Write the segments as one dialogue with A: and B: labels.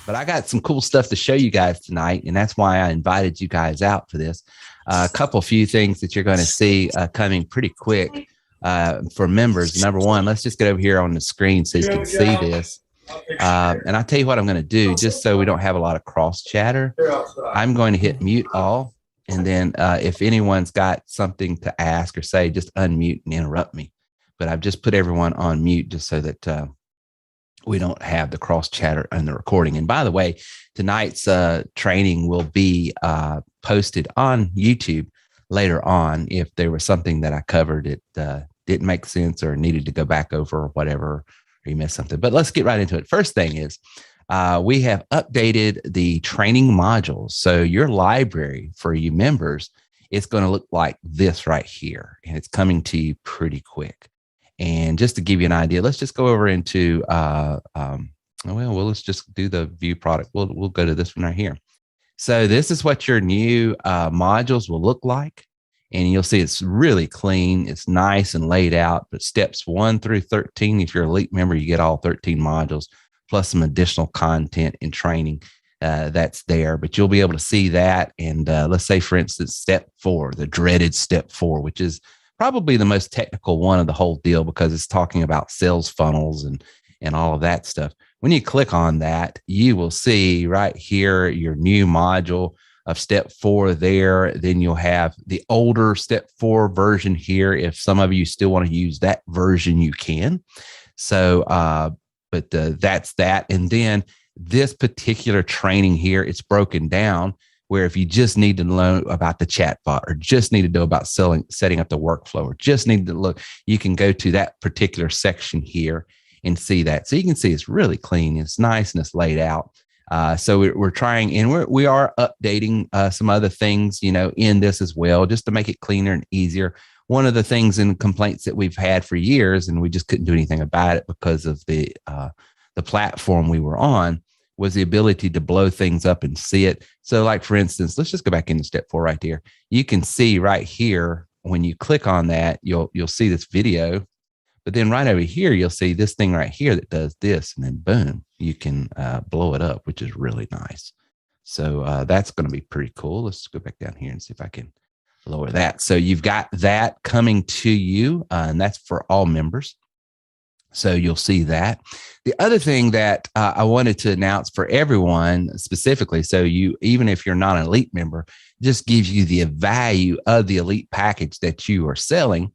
A: But I got some cool stuff to show you guys tonight, and that's why I invited you guys out for this. A few things that you're going to see coming pretty quick for members. Number one, let's just get over here on the screen so you can see this. And I'll tell you what I'm going to do, just so we don't have a lot of cross chatter. I'm going to hit mute all. And then if anyone's got something to ask or say, just unmute and interrupt me. But I've just put everyone on mute just so that we don't have the cross chatter in the recording. And by the way, tonight's training will be posted on YouTube later on. If there was something that I covered that didn't make sense or needed to go back over or whatever, or you missed something. But let's get right into it. First thing is we have updated the training modules. So your library for you members, it's going to look like this right here. And it's coming to you pretty quick. And just to give you an idea, let's just go over into, let's just do the view product. We'll go to this one right here. So this is what your new modules will look like. And you'll see it's really clean. It's nice and laid out. But steps 1 through 13, if you're an elite member, you get all 13 modules, plus some additional content and training that's there. But you'll be able to see that. And let's say, for instance, step 4, the dreaded step 4, which is probably the most technical one of the whole deal because it's talking about sales funnels and all of that stuff. When you click on that, you will see right here your new module of step 4 there. Then you'll have the older step 4 version here. If some of you still want to use that version, you can. So, that's that. And then this particular training here, it's broken down where if you just need to learn about the chatbot or just need to know about setting up the workflow or just need to look, you can go to that particular section here and see that. So you can see it's really clean. It's nice and it's laid out. So we're trying, and we are updating some other things, in this as well, just to make it cleaner and easier. One of the things and complaints that we've had for years, and we just couldn't do anything about it because of the platform we were on, was the ability to blow things up and see it. So like, for instance, let's just go back into step 4 right there. You can see right here, when you click on that, you'll see this video, but then right over here, you'll see this thing right here that does this, and then boom, you can blow it up, which is really nice. So that's going to be pretty cool. Let's go back down here and see if I can lower that. So you've got that coming to you, and that's for all members. So you'll see that. The other thing that I wanted to announce for everyone specifically, so even if you're not an elite member, just gives you the value of the elite package that you are selling,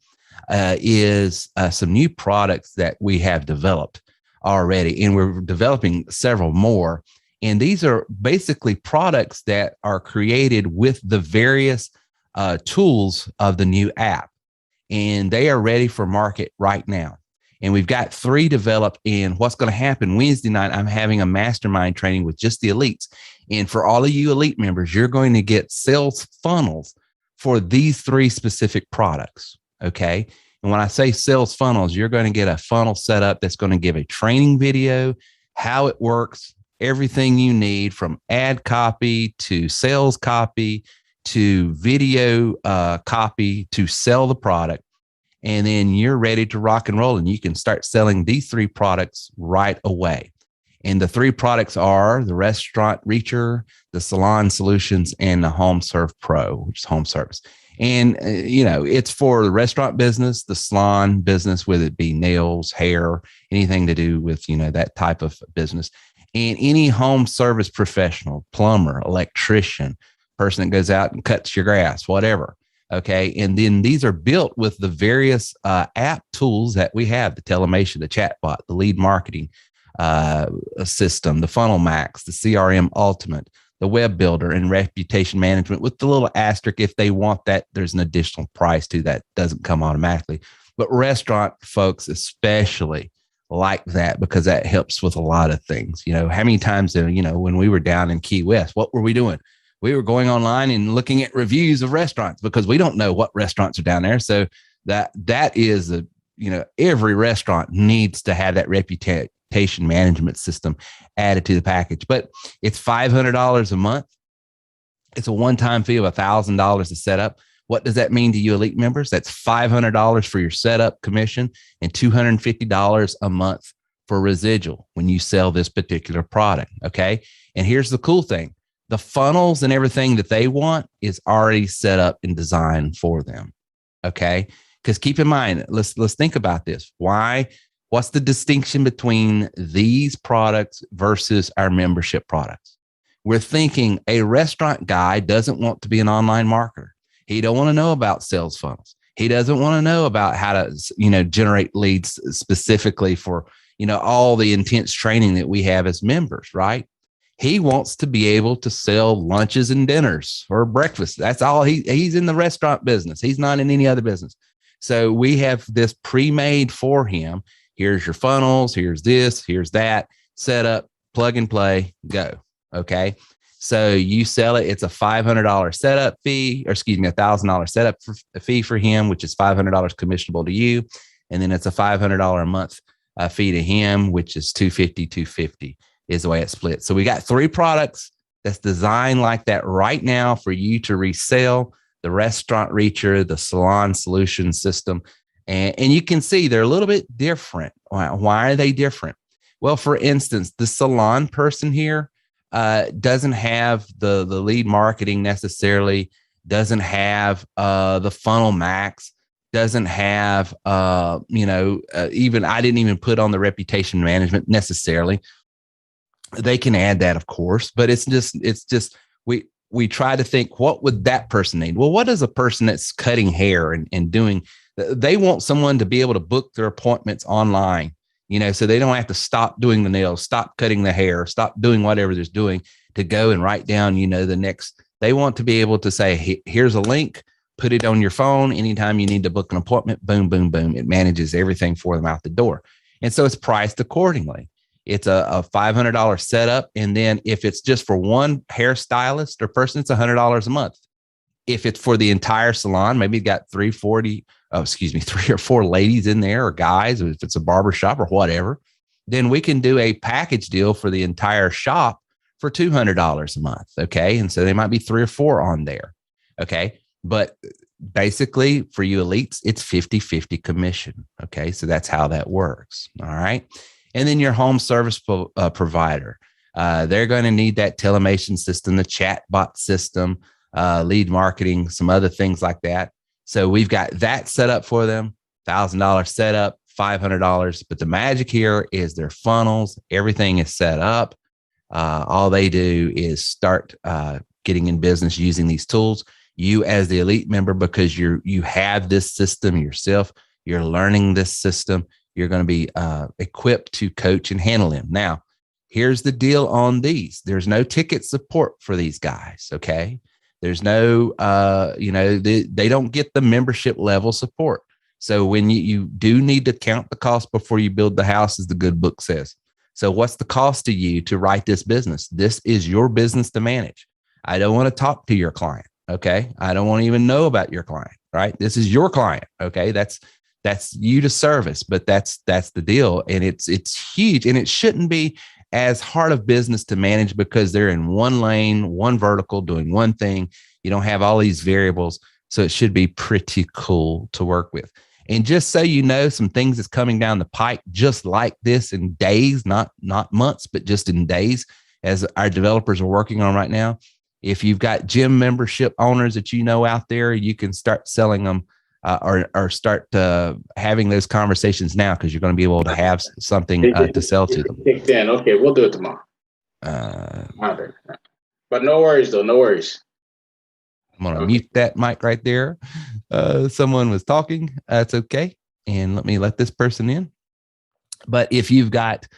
A: is some new products that we have developed already. And we're developing several more. And these are basically products that are created with the various tools of the new app. And they are ready for market right now. And we've got 3 developed. And what's going to happen Wednesday night, I'm having a mastermind training with just the elites. And for all of you elite members, you're going to get sales funnels for these 3 specific products. Okay. And when I say sales funnels, you're going to get a funnel set up that's going to give a training video, how it works, everything you need from ad copy to sales copy to video copy to sell the product. And then you're ready to rock and roll, and you can start selling these 3 products right away. And the 3 products are the Restaurant Reacher, the Salon Solutions, and the Home Serve Pro, which is home service. And, it's for the restaurant business, the salon business, whether it be nails, hair, anything to do with, that type of business. And any home service professional, plumber, electrician, person that goes out and cuts your grass, whatever. Okay. And then these are built with the various app tools that we have, the Telemation, the chatbot, the lead marketing system, the Funnel Max, the CRM Ultimate, the web builder, and reputation management, with the little asterisk. If they want that, there's an additional price to that. Doesn't come automatically. But restaurant folks especially like that because that helps with a lot of things. How many times, when we were down in Key West, what were we doing? We were going online and looking at reviews of restaurants because we don't know what restaurants are down there. So that is every restaurant needs to have that reputation management system added to the package. But it's $500 a month. It's a one-time fee of $1,000 to set up. What does that mean to you elite members? That's $500 for your setup commission and $250 a month for residual when you sell this particular product. Okay. And here's the cool thing. The funnels and everything that they want is already set up and designed for them. Okay. Because keep in mind, let's think about this. What's the distinction between these products versus our membership products? We're thinking a restaurant guy doesn't want to be an online marketer. He don't want to know about sales funnels. He doesn't want to know about how to, generate leads specifically for, all the intense training that we have as members, right? He wants to be able to sell lunches and dinners or breakfast. That's all. He's in the restaurant business. He's not in any other business. So we have this pre-made for him. Here's your funnels. Here's this. Here's that. Set up, plug and play, go. Okay. So you sell it. It's a $500 setup fee, or excuse me, $1,000 setup fee for him, which is $500 commissionable to you. And then it's a $500 a month fee to him, which is $250 is the way it's split. So we got 3 products that's designed like that right now for you to resell: the restaurant reacher, the salon solution system. And you can see they're a little bit different. Why are they different? Well, for instance, the salon person here doesn't have the lead marketing necessarily, doesn't have the funnel max, doesn't have, even I didn't even put on the reputation management necessarily. They can add that, of course, but it's just we try to think, what would that person need? Well, what is a person that's cutting hair and doing? They want someone to be able to book their appointments online, so they don't have to stop doing the nails, stop cutting the hair, stop doing whatever they're doing to go and write down, the next. They want to be able to say, here's a link, put it on your phone. Anytime you need to book an appointment, boom, boom, boom. It manages everything for them out the door. And so it's priced accordingly. It's a $500 setup. And then if it's just for one hairstylist or person, it's $100 a month. If it's for the entire salon, maybe you got 3 or 4 ladies in there, or guys, or if it's a barbershop or whatever, then we can do a package deal for the entire shop for $200 a month. Okay. And so they might be 3 or 4 on there. Okay. But basically for you elites, it's 50-50 commission. Okay. So that's how that works. All right. And then your home service provider, they're going to need that telemation system, the chat bot system, lead marketing, some other things like that. So we've got that set up for them, $1,000 setup, $500. But the magic here is their funnels. Everything is set up. All they do is start getting in business using these tools. You as the elite member, because you have this system yourself, you're learning this system. You're going to be equipped to coach and handle them. Now, here's the deal on these. There's no ticket support for these guys. Okay. There's no, they don't get the membership level support. So when you do need to count the cost before you build the house, as the good book says. So what's the cost to you to write this business? This is your business to manage. I don't want to talk to your client. Okay. I don't want to even know about your client, right? This is your client. Okay. That's you to service, but that's the deal. And it's huge, and it shouldn't be as hard of business to manage because they're in one lane, one vertical, doing one thing. You don't have all these variables. So it should be pretty cool to work with. And just so you know, some things that's coming down the pike, just like this in days, not months, but just in days, as our developers are working on right now. If you've got gym membership owners that out there, you can start selling them or start having those conversations now, because you're going to be able to have something to sell to them.
B: Okay, we'll do it tomorrow. But no worries, though. No worries.
A: I'm going to mute that mic right there. Someone was talking. That's okay. And let this person in. But if you've got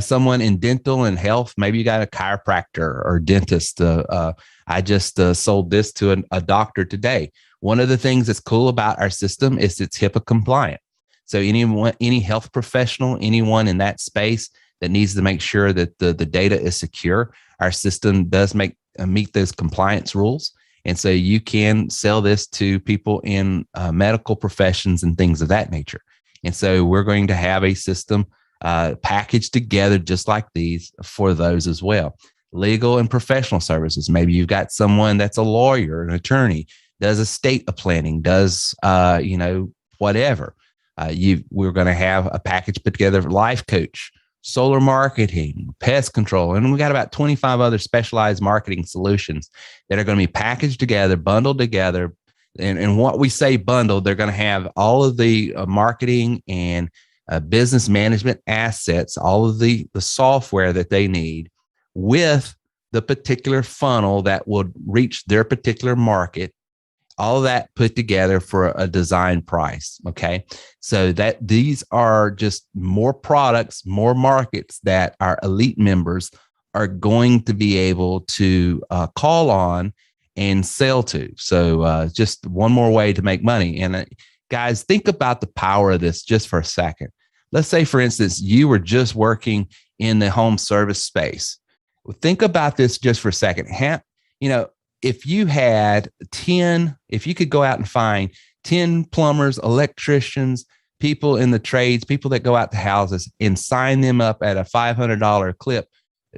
A: someone in dental and health, maybe you got a chiropractor or dentist. I just sold this to a doctor today. One of the things that's cool about our system is it's HIPAA compliant. So any health professional, anyone in that space that needs to make sure that the data is secure, our system does meet those compliance rules. And so you can sell this to people in medical professions and things of that nature. And so we're going to have a system packaged together just like these for those as well. Legal and professional services. Maybe you've got someone that's a lawyer, an attorney, does estate planning, does, whatever. We're going to have a package put together for life coach, solar marketing, pest control, and we got about 25 other specialized marketing solutions that are going to be packaged together, bundled together. And what we say bundled, they're going to have all of the marketing and business management assets, all of the software that they need with the particular funnel that would reach their particular market, all of that put together for a design price. Okay. So that these are just more products, more markets that our elite members are going to be able to call on and sell to. So just one more way to make money. And guys, think about the power of this just for a second. Let's say, for instance, you were just working in the home service space. Think about this just for a second. If you had 10, if you could go out and find 10 plumbers, electricians, people in the trades, people that go out to houses and sign them up at a $500 clip.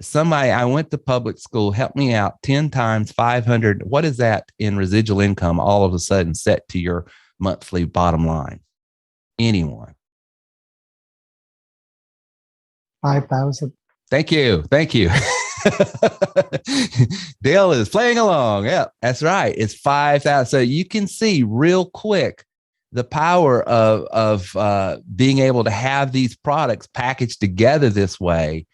A: Somebody, I went to public school, help me out, 10 times 500. What is that in residual income all of a sudden set to your monthly bottom line? Anyone?
C: 5,000.
A: Thank you. Dale is playing along. Yeah, that's right. It's 5,000. So you can see real quick the power of being able to have these products packaged together this way.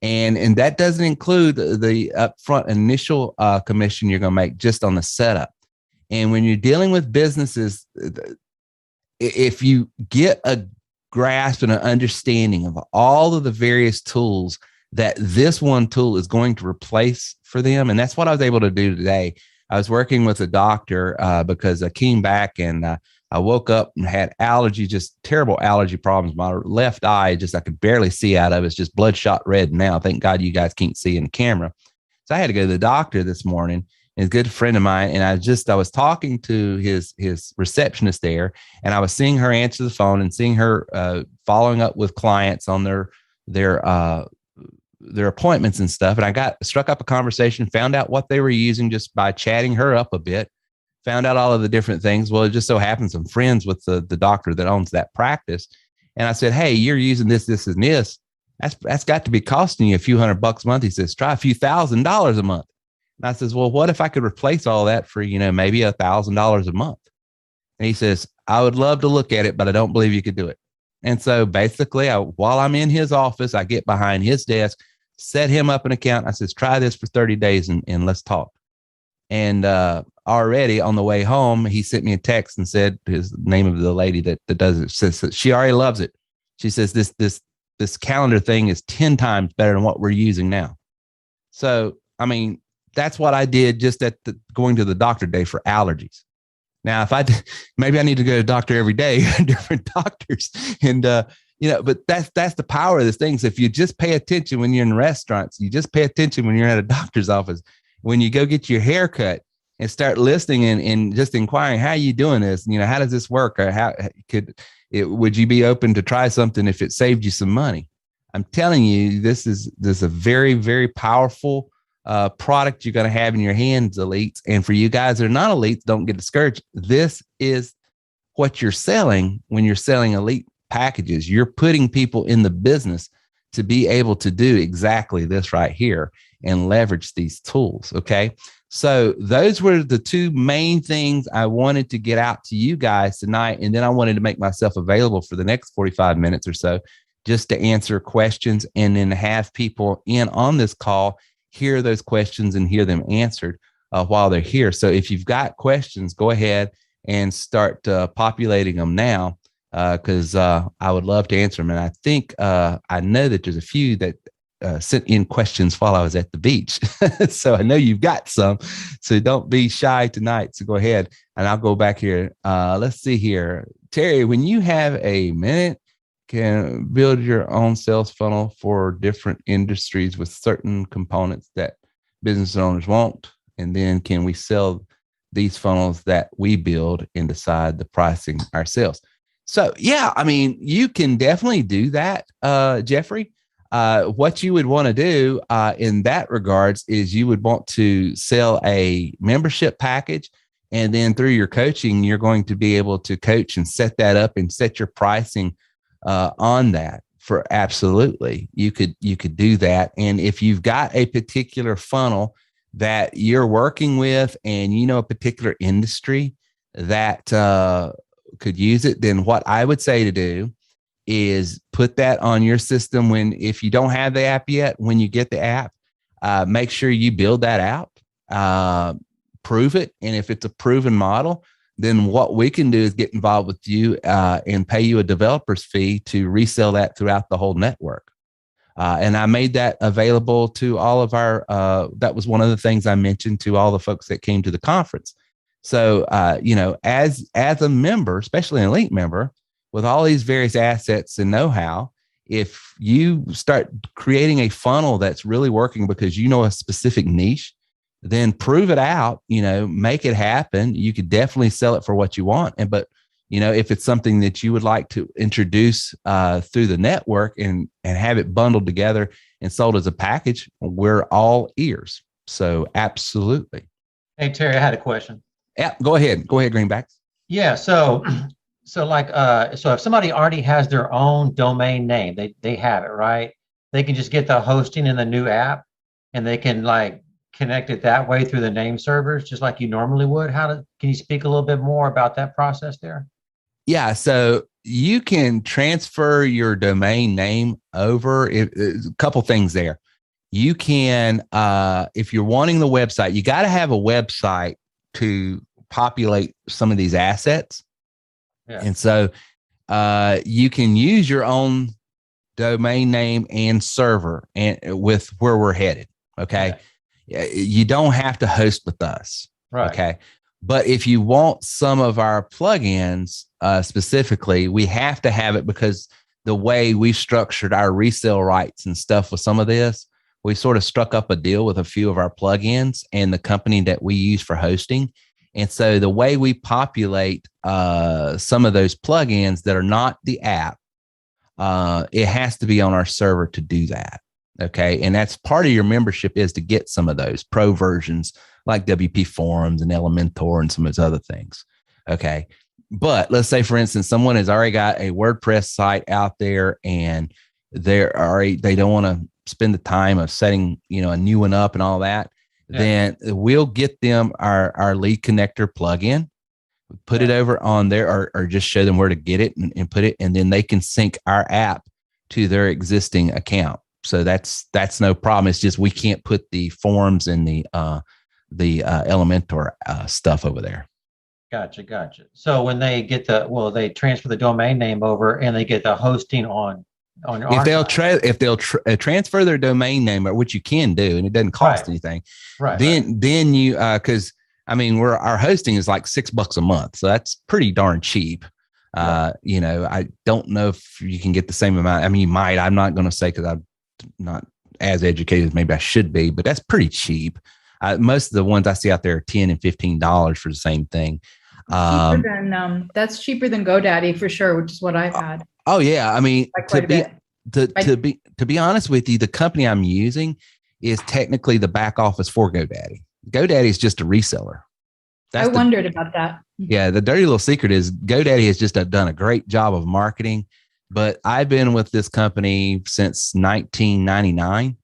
A: And that doesn't include the upfront initial commission you're going to make just on the setup. And when you're dealing with businesses, if you get a grasp and an understanding of all of the various tools that this one tool is going to replace for them. And that's what I was able to do today. I was working with a doctor because I came back and I woke up and had allergy, just terrible allergy problems. My left eye, I could barely see out of it. It's just bloodshot red now. Thank God you guys can't see in the camera. So I had to go to the doctor this morning. And a good friend of mine, and I was talking to his receptionist there, and I was seeing her answer the phone and seeing her following up with clients on their appointments and stuff. And I struck up a conversation, found out what they were using just by chatting her up a bit, found out all of the different things. Well, it just so happens I'm friends with the doctor that owns that practice. And I said, hey, you're using this, and this. That's got to be costing you a few $100 a month. He says, try a few $1,000s a month. And I says, well, what if I could replace all that for, maybe $1,000 a month? And he says, I would love to look at it, but I don't believe you could do it. And so basically, while I'm in his office, I get behind his desk, set him up an account. I says, try this for 30 days and let's talk. And already on the way home, he sent me a text and said his name of the lady that does it. Says that she already loves it. She says, this calendar thing is 10 times better than what we're using now. So, I mean, that's what I did just at going to the doctor day for allergies. Now, maybe I need to go to the doctor every day, different doctors. And, but that's the power of this thing. So if you just pay attention when you're in restaurants, you just pay attention when you're at a doctor's office, when you go get your hair cut and start listening and just inquiring, how are you doing this? And, how does this work? Or would you be open to try something if it saved you some money? I'm telling you, this is a very, very powerful product you're going to have in your hands, elites. And for you guys that are not elites, don't get discouraged. This is what you're selling when you're selling elite packages. You're putting people in the business to be able to do exactly this right here and leverage these tools. Okay. So those were the two main things I wanted to get out to you guys tonight. And then I wanted to make myself available for the next 45 minutes or so just to answer questions and then have people in on this call hear those questions and hear them answered while they're here. So if you've got questions, go ahead and start populating them now because I would love to answer them. And I think I know that there's a few that sent in questions while I was at the beach. So I know you've got some. So don't be shy tonight. So go ahead and I'll go back here. Let's see here. Terry, when you have a minute, can build your own sales funnel for different industries with certain components that business owners want. And then can we sell these funnels that we build and decide the pricing ourselves? So, yeah, I mean, you can definitely do that, Jeffrey. What you would want to do in that regards is you would want to sell a membership package And then through your coaching, you're going to be able to coach and set that up and set your pricing on that. For absolutely, you could do that. And if you've got a particular funnel that you're working with, and you know a particular industry that could use it, then what I would say to do is put that on your system. If you don't have the app yet, when you get the app, make sure you build that out, prove it. And if it's a proven model, then what we can do is get involved with you and pay you a developer's fee to resell that throughout the whole network. And I made that available to all of our, that was one of the things I mentioned to all the folks that came to the conference. So, as a member, especially an elite member, with all these various assets and know-how, if you start creating a funnel that's really working because you know a specific niche, then prove it out, make it happen. You could definitely sell it for what you want. But if it's something that you would like to introduce through the network and have it bundled together and sold as a package, we're all ears. So absolutely.
D: Hey, Terry, I had a question.
A: Yeah, go ahead. Go ahead, Greenbacks.
D: Yeah. So if somebody already has their own domain name, they have it, right? They can just get the hosting in the new app, and they can connect it that way through the name servers, just like you normally would. Can you speak a little bit more about that process there?
A: Yeah. So you can transfer your domain name over. A couple things there. You can, if you're wanting the website, you got to have a website to populate some of these assets. Yeah. And so you can use your own domain name and server and with where we're headed. Okay. Yeah. You don't have to host with us.
D: Right.
A: Okay. But if you want some of our plugins specifically, we have to have it because the way we structured our resale rights and stuff with some of this, we sort of struck up a deal with a few of our plugins and the company that we use for hosting. And so the way we populate some of those plugins that are not the app, it has to be on our server to do that. Okay. And that's part of your membership, is to get some of those pro versions like WP Forums and Elementor and some of those other things. Okay. But let's say, for instance, someone has already got a WordPress site out there and they don't want to spend the time of setting, a new one up and all that. Yeah. Then we'll get them our lead connector plugin, put it over on there, or just show them where to get it and put it, and then they can sync our app to their existing account. So that's no problem. It's just we can't put the forms and the Elementor stuff over there.
D: Gotcha. So when they get they transfer the domain name over and they get the hosting on
A: if they'll transfer their domain name, which you can do, and it doesn't cost anything.
D: Right.
A: Then you because our hosting is like $6 a month, so that's pretty darn cheap. Right. I don't know if you can get the same amount. You might. I'm not going to say because I'm not as educated as maybe I should be, but that's pretty cheap. Most of the ones I see out there are $10 and $15 for the same thing.
E: That's cheaper than GoDaddy for sure, which is what I've had.
A: Oh yeah, to be honest with you, the company I'm using is technically the back office for GoDaddy. GoDaddy is just a reseller.
E: I wondered about that.
A: Yeah, the dirty little secret is GoDaddy has just done a great job of marketing. But I've been with this company since 1999,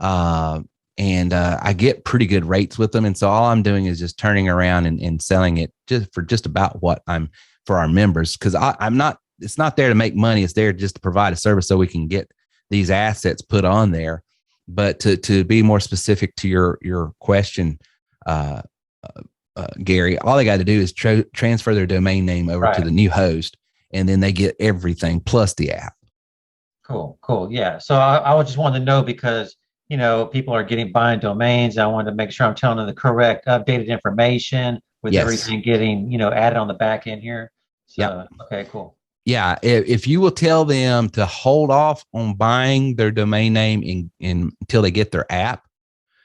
A: and I get pretty good rates with them. And so all I'm doing is just turning around and selling it just about what I'm for our members, because I'm not. It's not there to make money. It's there just to provide a service so we can get these assets put on there. But to be more specific to your question, Gary, all they got to do is transfer their domain name over to the new host, and then they get everything plus the app.
D: Cool. Yeah. So I just wanted to know because, people are buying domains. I wanted to make sure I'm telling them the correct updated information with everything getting, added on the back end here. So, Okay, cool.
A: Yeah. If you will tell them to hold off on buying their domain name until they get their app,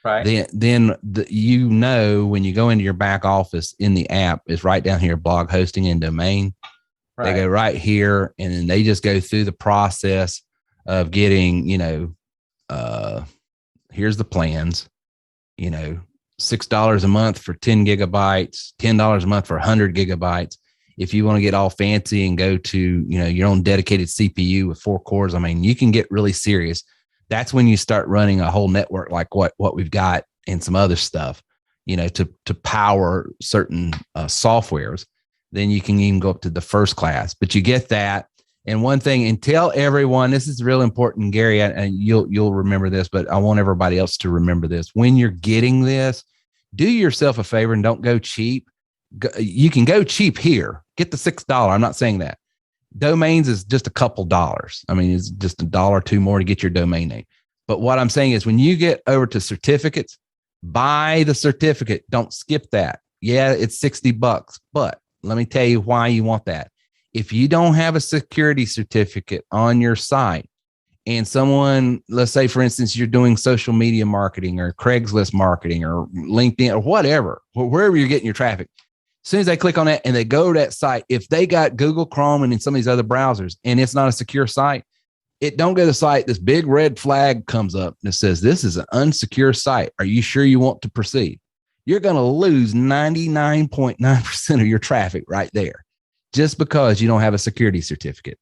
A: right? Then when you go into your back office in the app, it's right down here, blog hosting and domain. Right. They go right here, and then they just go through the process of getting, here's the plans, $6 a month for 10 gigabytes, $10 a month for 100 gigabytes. If you want to get all fancy and go to, your own dedicated CPU with 4 cores, I mean, you can get really serious. That's when you start running a whole network like what we've got and some other stuff, to power certain softwares. Then you can even go up to the first class, but you get that. And one thing, and tell everyone, this is real important, Gary, and you'll remember this, but I want everybody else to remember this. When you're getting this, do yourself a favor and don't go cheap. You can go cheap here. Get the $6. I'm not saying that. Domains is just a couple dollars. I mean, it's just $1 or $2 more to get your domain name. But what I'm saying is when you get over to certificates, buy the certificate. Don't skip that. Yeah, it's $60, but let me tell you why you want that. If you don't have a security certificate on your site and someone, let's say, for instance, you're doing social media marketing or Craigslist marketing or LinkedIn or whatever, wherever you're getting your traffic, as soon as they click on that and they go to that site, if they got Google Chrome and in some of these other browsers and it's not a secure site, it don't go to the site. This big red flag comes up and it says, this is an unsecure site. Are you sure you want to proceed? You're going to lose 99.9% of your traffic right there just because you don't have a security certificate.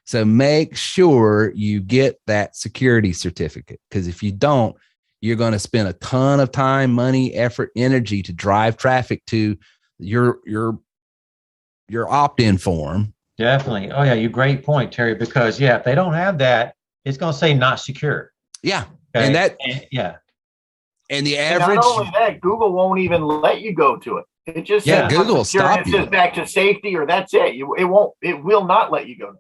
A: So make sure you get that security certificate, because if you don't, you're going to spend a ton of time, money, effort, energy to drive traffic to your opt-in form.
D: Definitely. Oh yeah, you great point, Terry, because if they don't have that, it's going to say not secure.
A: Yeah.
D: Okay?
A: And the
F: And
A: average.
F: not only that, Google won't even let you go to it. It just says
A: Google will stop
F: it says back to safety, or that's it. It will not let you go.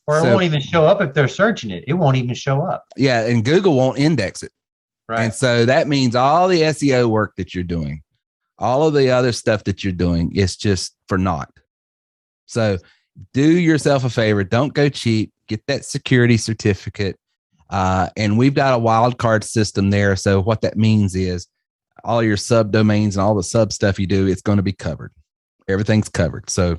D: Or it won't even show up if they're searching it. It won't even show up.
A: Yeah, and Google won't index it.
D: Right.
A: And so that means all the SEO work that you're doing, all of the other stuff that you're doing is just for naught. So do yourself a favor. Don't go cheap. Get that security certificate. And we've got a wildcard system there. So what that means is all your subdomains and all the sub stuff you do, it's going to be covered. Everything's covered. So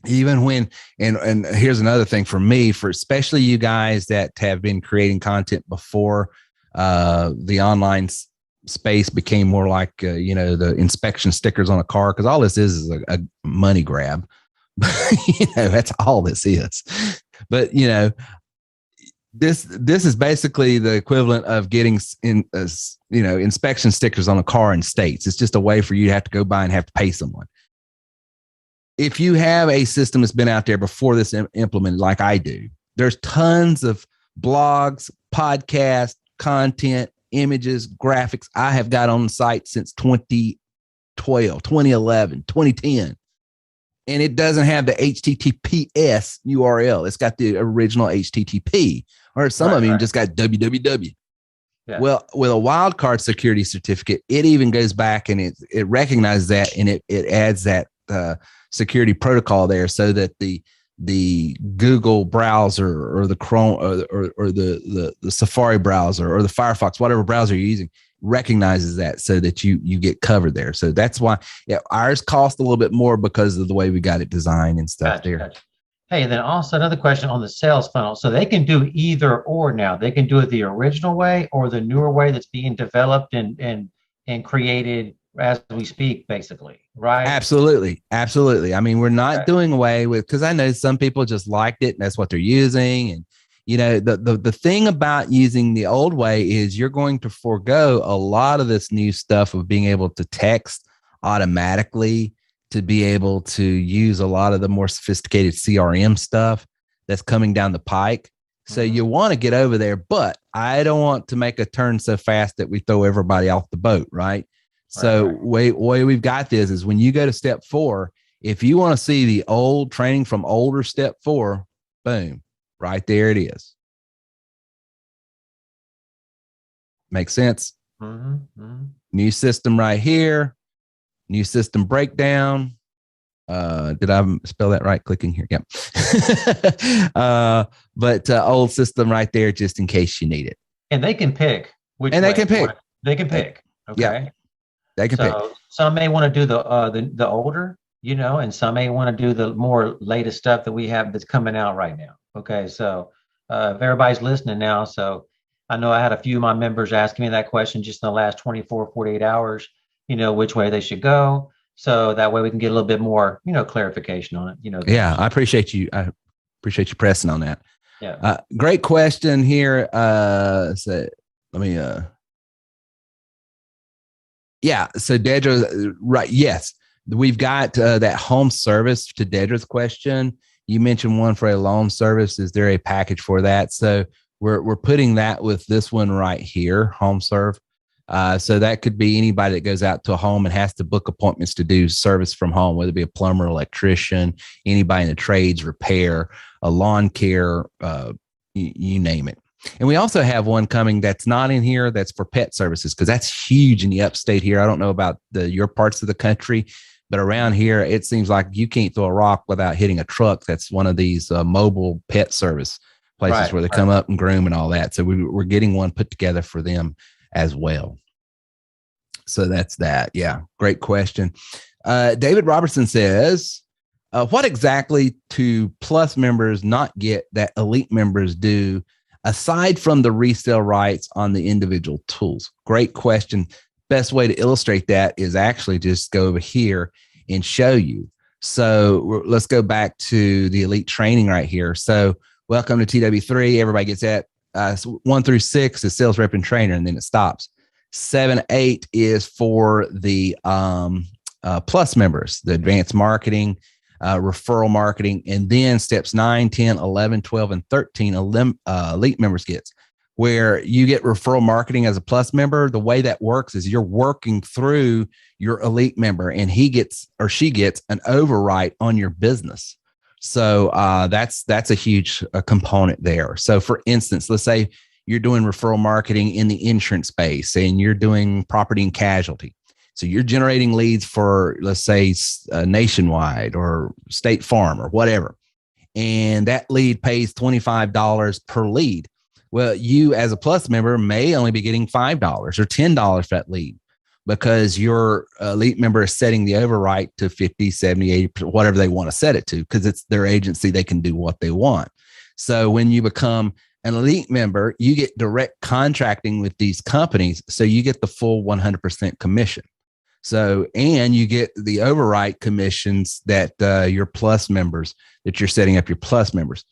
A: even when, and here's another thing for me, for especially you guys that have been creating content before the online space became more like, the inspection stickers on a car, because all this is a money grab. That's all this is. But, this is basically the equivalent of getting inspection stickers on a car in states. It's just a way for you to have to go by and have to pay someone. If you have a system that's been out there before this implemented, like I do, there's tons of blogs, podcasts, content, images, graphics I have got on the site since 2012, 2011, 2010. And it doesn't have the HTTPS URL. It's got the original HTTP, or some of them just got www. Yeah. Well, with a wildcard security certificate, it even goes back and it recognizes that, and it adds that security protocol there, so that the Google browser or the Chrome or the Safari browser or the Firefox, whatever browser you're using, recognizes that, so that you get covered there. So that's why ours cost a little bit more, because of the way we got it designed and stuff. Gotcha.
D: Hey, and then also another question on the sales funnel. So they can do either or now. They can do it the original way or the newer way that's being developed and created as we speak, basically, right? Absolutely.
A: I mean, we're not doing away with, because I know some people just liked it and that's what they're using. And the thing about using the old way is you're going to forego a lot of this new stuff of being able to text automatically, to be able to use a lot of the more sophisticated CRM stuff that's coming down the pike. So you want to get over there, but I don't want to make a turn so fast that we throw everybody off the boat, right? So way we've got this is when you go to step 4, if you want to see the old training from older step 4, boom, right there it is. Makes sense? New system right here. New system breakdown. Did I spell that right? Clicking here. Yep. But old system right there, just in case you need it.
D: And they can pick which.
A: And they can pick.
D: They can pick. Okay.
A: Yeah, they can pick.
D: Some may want to do the older, and some may want to do the more latest stuff that we have that's coming out right now. Okay. So if everybody's listening now, so I know I had a few of my members asking me that question just in the last 24, 48 hours, which way they should go. So that way we can get a little bit more, clarification on it,
A: Yeah, I appreciate you. I appreciate you pressing on that.
D: Yeah.
A: Great question here. So let me, yeah. So Dedra, right. Yes. We've got that home service to Dedra's question. You mentioned one for a loan service. Is there a package for that? So we're putting that with this one right here, home serve. So that could be anybody that goes out to a home and has to book appointments to do service from home, whether it be a plumber, electrician, anybody in the trades, repair, a lawn care, you name it. And we also have one coming that's not in here that's for pet services, because that's huge in the upstate here. I don't know about your parts of the country, but around here, it seems like you can't throw a rock without hitting a truck. That's one of these mobile pet service places where they come up and groom and all that. So we're getting one put together for them as well. So that's that. Yeah. Great question. David Robertson says, what exactly do Plus members not get that Elite members do, aside from the resale rights on the individual tools? Great question. Best way to illustrate that is actually just go over here and show you. So let's go back to the Elite training right here. So welcome to TW3. Everybody gets that. 1 through 6 is sales rep and trainer, and then it stops. 7, 8 is for the Plus members, the advanced marketing, referral marketing, and then steps 9, 10, 11, 12, and 13 Elite members gets. Where you get referral marketing as a Plus member, the way that works is you're working through your Elite member, and he gets or she gets an overwrite on your business. So that's a huge component there. So for instance, let's say you're doing referral marketing in the insurance space and you're doing property and casualty. So you're generating leads for, let's say, Nationwide or State Farm or whatever. And that lead pays $25 per lead. Well, you as a Plus member may only be getting $5 or $10 for that lead, because your Elite member is setting the overwrite to 50, 70, 80%, whatever they want to set it to, because it's their agency. They can do what they want. So when you become an Elite member, you get direct contracting with these companies. So you get the full 100% commission. So, and you get the overwrite commissions that your Plus members, that you're setting up your Plus members.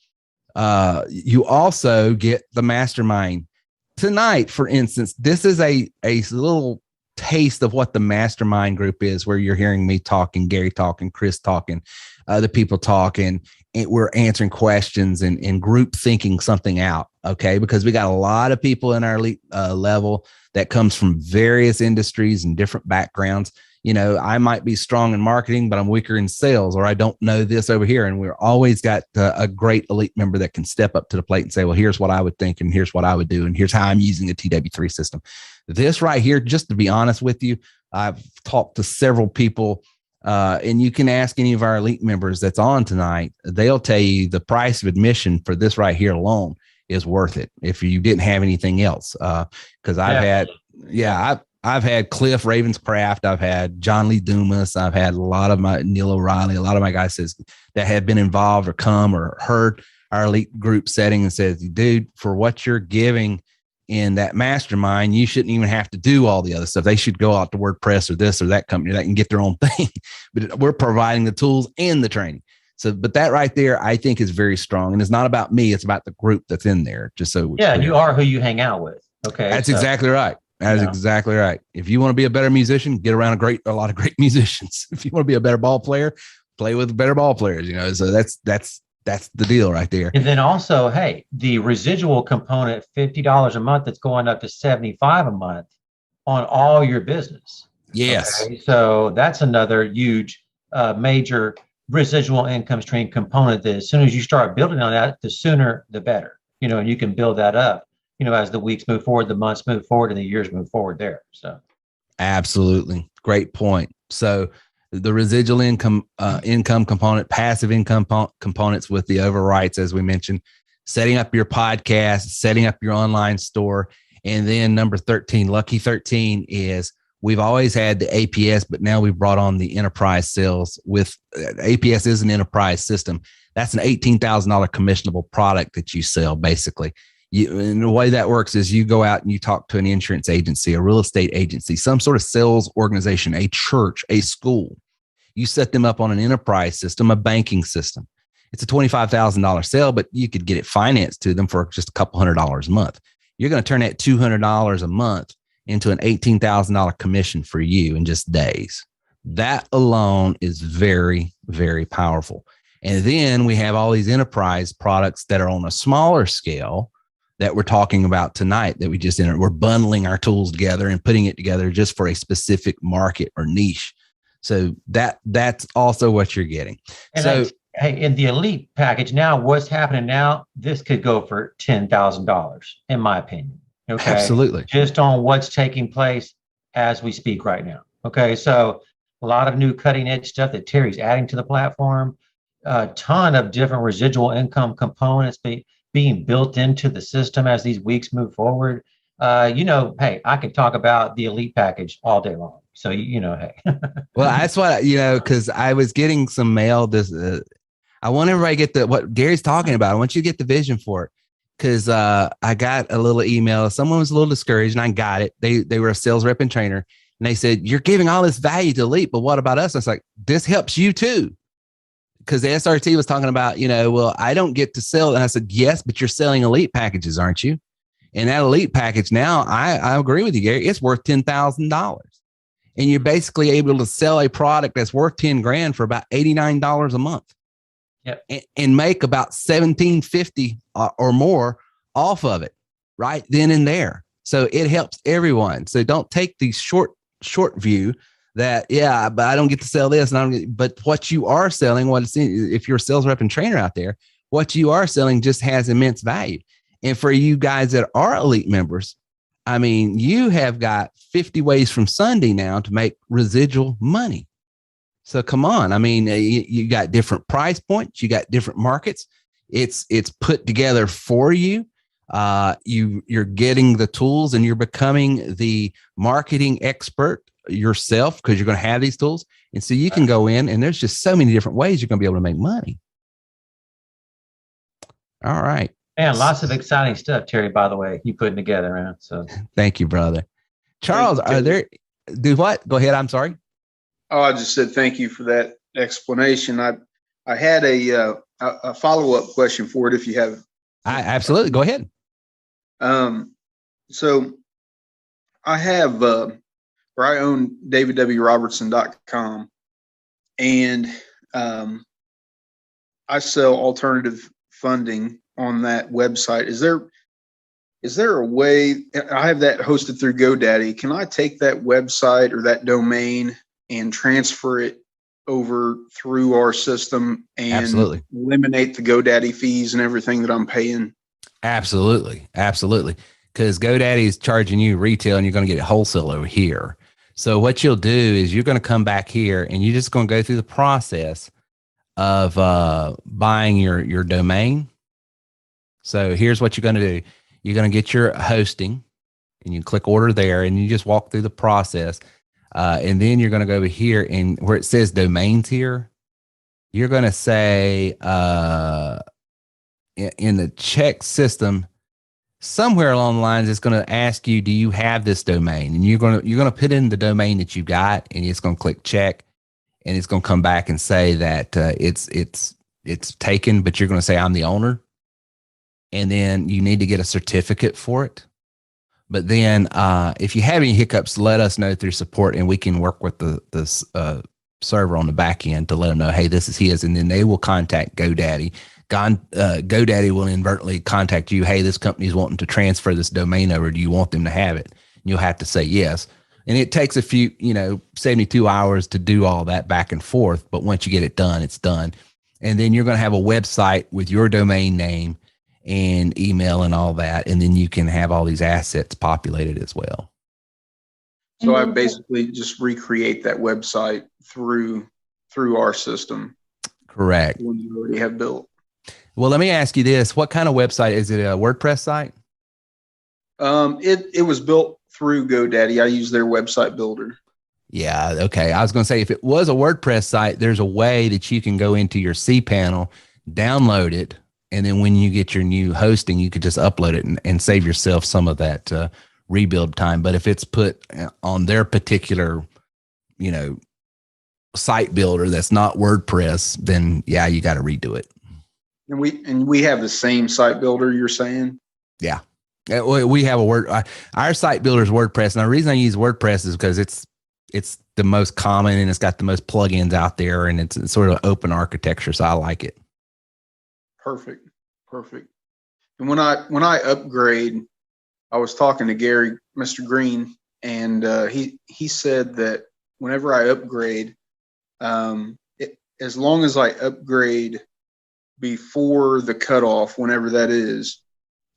A: You also get the mastermind. Tonight, for instance, this is a little taste of what the mastermind group is, where you're hearing me talking, Gary talking, Chris talking, other people talking, and we're answering questions and group thinking something out. Okay. Because we got a lot of people in our Elite level that comes from various industries and different backgrounds. I might be strong in marketing, but I'm weaker in sales, or I don't know this over here. And we're always got a great Elite member that can step up to the plate and say, well, here's what I would think, and here's what I would do, and here's how I'm using the TW3 system. This right here, just to be honest with you, I've talked to several people, and you can ask any of our Elite members that's on tonight. They'll tell you the price of admission for this right here alone is worth it if you didn't have anything else. Because I've had Cliff Ravenscraft, I've had John Lee Dumas, I've had a lot of my Neil O'Reilly, a lot of my guys that have been involved or come or heard our Elite group setting and says, dude, for what you're giving in that mastermind, you shouldn't even have to do all the other stuff. They should go out to WordPress or this or that company that can get their own thing. But we're providing the tools and the training. So, but that right there, I think, is very strong. And it's not about me. It's about the group that's in there. Just so.
D: Yeah. You are who you hang out with. Okay.
A: That's exactly right. That is exactly right. If you want to be a better musician, get around a lot of great musicians. If you want to be a better ball player, play with better ball players, so that's the deal right there.
D: And then also, hey, the residual component, $50 a month, that's going up to $75 a month on all your business.
A: Yes.
D: Okay? So that's another huge, major residual income stream component that as soon as you start building on that, the sooner the better, and you can build that up, as the weeks move forward, the months move forward, and the years move forward there. So
A: absolutely. Great point. So the residual income component, passive income components with the overwrites, as we mentioned, setting up your podcast, setting up your online store. And then number 13, lucky 13 is we've always had the APS, but now we've brought on the enterprise sales with APS is an enterprise system. That's an $18,000 commissionable product that you sell. Basically, And the way that works is you go out and you talk to an insurance agency, a real estate agency, some sort of sales organization, a church, a school. You set them up on an enterprise system, a banking system. It's a $25,000 sale, but you could get it financed to them for just a couple $100 a month. You're going to turn that $200 a month into an $18,000 commission for you in just days. That alone is very, very powerful. And then we have all these enterprise products that are on a smaller scale that we're talking about tonight that we're bundling our tools together and putting it together just for a specific market or niche. So that's also what you're getting.
D: And
A: so
D: hey, in the elite package now, what's happening now, this could go for $10,000 in my opinion. Okay.
A: Absolutely.
D: Just on what's taking place as we speak right now. Okay. So a lot of new cutting edge stuff that Terry's adding to the platform, a ton of different residual income components being built into the system as these weeks move forward. Hey, I could talk about the elite package all day long. So, hey.
A: Well, that's what, because I was getting some mail. I want everybody to get what Gary's talking about. I want you to get the vision for it. Because I got a little email. Someone was a little discouraged and I got it. They were a sales rep and trainer. And they said, you're giving all this value to elite, but what about us? I was like, this helps you too. Because the SRT was talking about, well, I don't get to sell. And I said, yes, but you're selling elite packages, aren't you? And that elite package now, I agree with you, Gary, it's worth $10,000. And you're basically able to sell a product that's worth 10 grand for about $89 a month.
D: Yep.
A: And make about $1,750 or more off of it right then and there. So it helps everyone. So don't take the short view that, yeah, but I don't get to sell this. But what you are selling, if you're a sales rep and trainer out there, what you are selling just has immense value. And for you guys that are elite members, I mean, you have got 50 ways from Sunday now to make residual money. So come on. I mean, you got different price points. You got different markets. It's put together for you. You're getting the tools and you're becoming the marketing expert yourself because you're going to have these tools. And so you can go in and there's just so many different ways you're going to be able to make money. All right.
D: Man, lots of exciting stuff, Terry, by the way, you putting together, man. So
A: thank you, brother. Charles, do what? Go ahead. I'm sorry.
G: Oh, I just said thank you for that explanation. I had a follow-up question for it if you have.
A: Absolutely. Go ahead.
G: So I have, I own davidwrobertson.com and I sell alternative funding on that website. Is there a way, I have that hosted through GoDaddy. Can I take that website or that domain and transfer it over through our system and
A: Absolutely.
G: Eliminate the GoDaddy fees and everything that I'm paying?
A: Absolutely. Because GoDaddy is charging you retail and you're going to get it wholesale over here. So what you'll do is you're going to come back here and you're just going to go through the process of buying your domain. So here's what you're going to do. You're going to get your hosting and you click order there and you just walk through the process. And then you're going to go over here and where it says domains here, you're going to say in the check system, somewhere along the lines, it's going to ask you, do you have this domain? And you're going to put in the domain that you got and it's going to click check and it's going to come back and say that it's taken, but you're going to say, I'm the owner. And then you need to get a certificate for it. But then if you have any hiccups, let us know through support and we can work with the server on the back end to let them know, hey, this is his. And then they will contact GoDaddy. GoDaddy will inadvertently contact you. Hey, this company is wanting to transfer this domain over. Do you want them to have it? And you'll have to say yes. And it takes a few, 72 hours to do all that back and forth. But once you get it done, it's done. And then you're going to have a website with your domain name and email and all that. And then you can have all these assets populated as well.
G: So I basically just recreate that website through our system.
A: Correct.
G: One you already have built.
A: Well, let me ask you this. What kind of website? Is it a WordPress site?
G: It was built through GoDaddy. I use their website builder.
A: Yeah. Okay. I was going to say, if it was a WordPress site, there's a way that you can go into your cPanel, download it, And then when you get your new hosting, you could just upload it and save yourself some of that rebuild time. But if it's put on their particular, site builder that's not WordPress, then yeah, you got to redo it.
G: And we have the same site builder, you're saying?
A: Yeah. We have our site builder is WordPress. And the reason I use WordPress is because it's the most common and it's got the most plugins out there, and it's sort of open architecture. So I like it.
G: Perfect. And when I upgrade, I was talking to Gary, Mr. Green, and he said that whenever I upgrade, as long as I upgrade before the cutoff, whenever that is,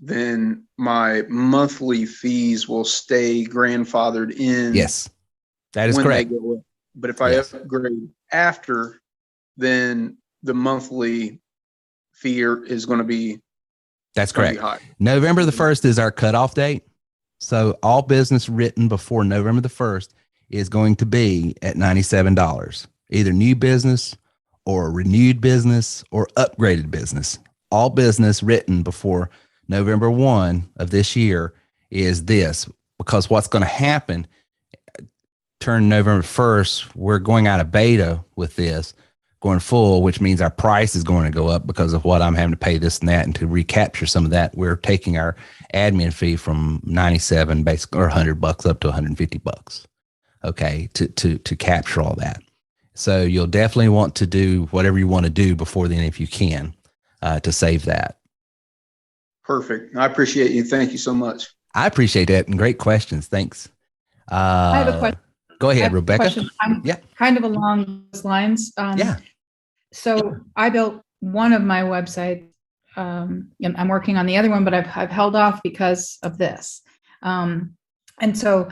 G: then my monthly fees will stay grandfathered in.
A: Yes, that is correct.
G: But if I upgrade after, then the monthly fee is going to be.
A: That's correct. November the 1st is our cutoff date. So all business written before November the 1st is going to be at $97. Either new business or renewed business or upgraded business. All business written before November 1 of this year is this, because what's going to happen, turn November 1st, we're going out of beta with this, going full, which means our price is going to go up because of what I'm having to pay this and that. And to recapture some of that, we're taking our admin fee from 97 basically, or $100 up to $150. Okay. To capture all that. So you'll definitely want to do whatever you want to do before then, if you can, to save that.
G: Perfect. I appreciate you. Thank you so much.
A: I appreciate that. And great questions. Thanks.
E: I have a question.
A: Go ahead, Rebecca.
E: Kind of along those lines. So I built one of my websites. I'm working on the other one, but I've held off because of this. And so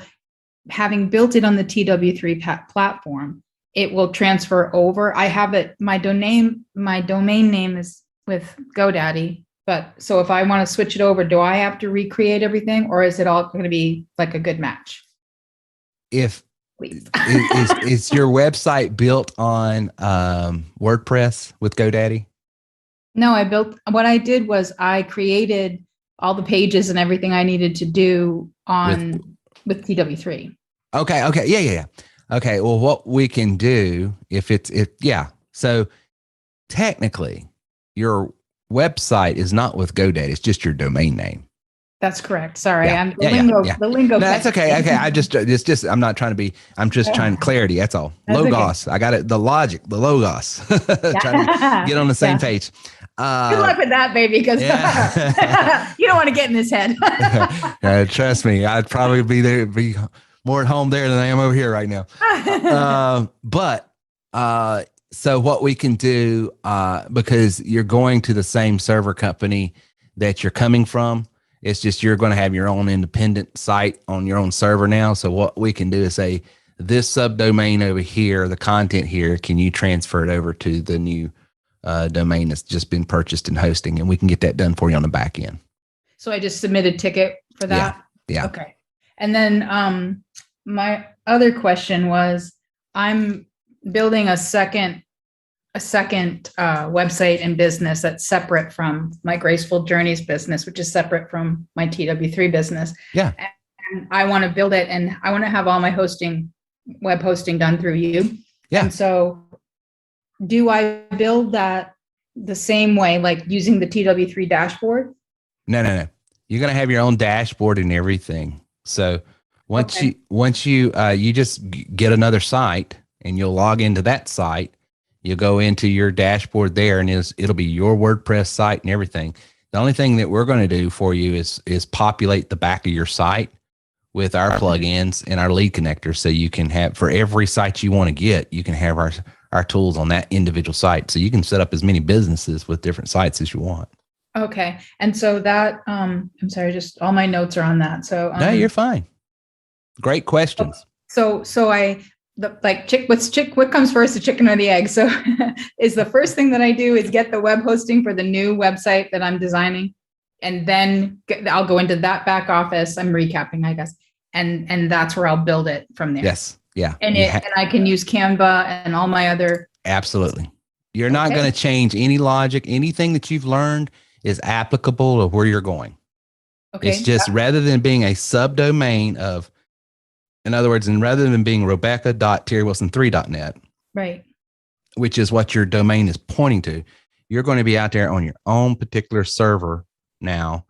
E: having built it on the TW3 platform, it will transfer over. I have it. My domain name is with GoDaddy. But so if I want to switch it over, do I have to recreate everything, or is it all going to be like a good match?
A: Is your website built on WordPress with GoDaddy?
E: No, what I did was I created all the pages and everything I needed to do with TW3.
A: Okay. Yeah. Okay. Well, what we can do so technically your website is not with GoDaddy. It's just your domain name.
E: That's correct. Sorry.
A: Yeah.
E: The lingo.
A: No, that's okay. Okay. I'm not trying to be, I'm just trying clarity. That's all. That's Logos. Okay. I got it. The logic, the Logos. Trying to get on the same page.
E: Good luck with that, baby, because you don't want to get in his head.
A: Trust me, I'd probably be more at home there than I am over here right now. So what we can do, because you're going to the same server company that you're coming from, it's just you're going to have your own independent site on your own server now. So what we can do is say, this subdomain over here, the content here, can you transfer it over to the new domain that's just been purchased and hosting, and we can get that done for you on the back end.
E: So I just submit a ticket for that?
A: Yeah.
E: Okay. And then my other question was, I'm building a second website and business that's separate from my Graceful Journeys business, which is separate from my TW3 business.
A: Yeah.
E: And I want to build it, and I want to have all my web hosting done through you. Yeah. And so do I build that the same way, like using the TW3 dashboard? No.
A: You're going to have your own dashboard and everything. So once you just get another site and you'll log into that site, you'll go into your dashboard there, and it'll be your WordPress site and everything. The only thing that we're going to do for you is populate the back of your site with our plugins and our lead connectors. So you can have, for every site you want to get, you can have our tools on that individual site. So you can set up as many businesses with different sites as you want.
E: Okay. And so that, I'm sorry, just all my notes are on that. So
A: no, you're fine. Great questions.
E: What comes first, the chicken or the egg? So is the first thing that I do is get the web hosting for the new website that I'm designing. And then I'll go into that back office. I'm recapping, I guess. And that's where I'll build it from there.
A: Yes. Yeah.
E: And I can use Canva and all my other.
A: Absolutely. You're not going to change any logic, anything that you've learned. is applicable to where you're going.
E: Okay.
A: It's just rather than being a subdomain of, in other words, and rather than being rebecca.terrywilson3.net,
E: right.
A: which is what your domain is pointing to, you're going to be out there on your own particular server now.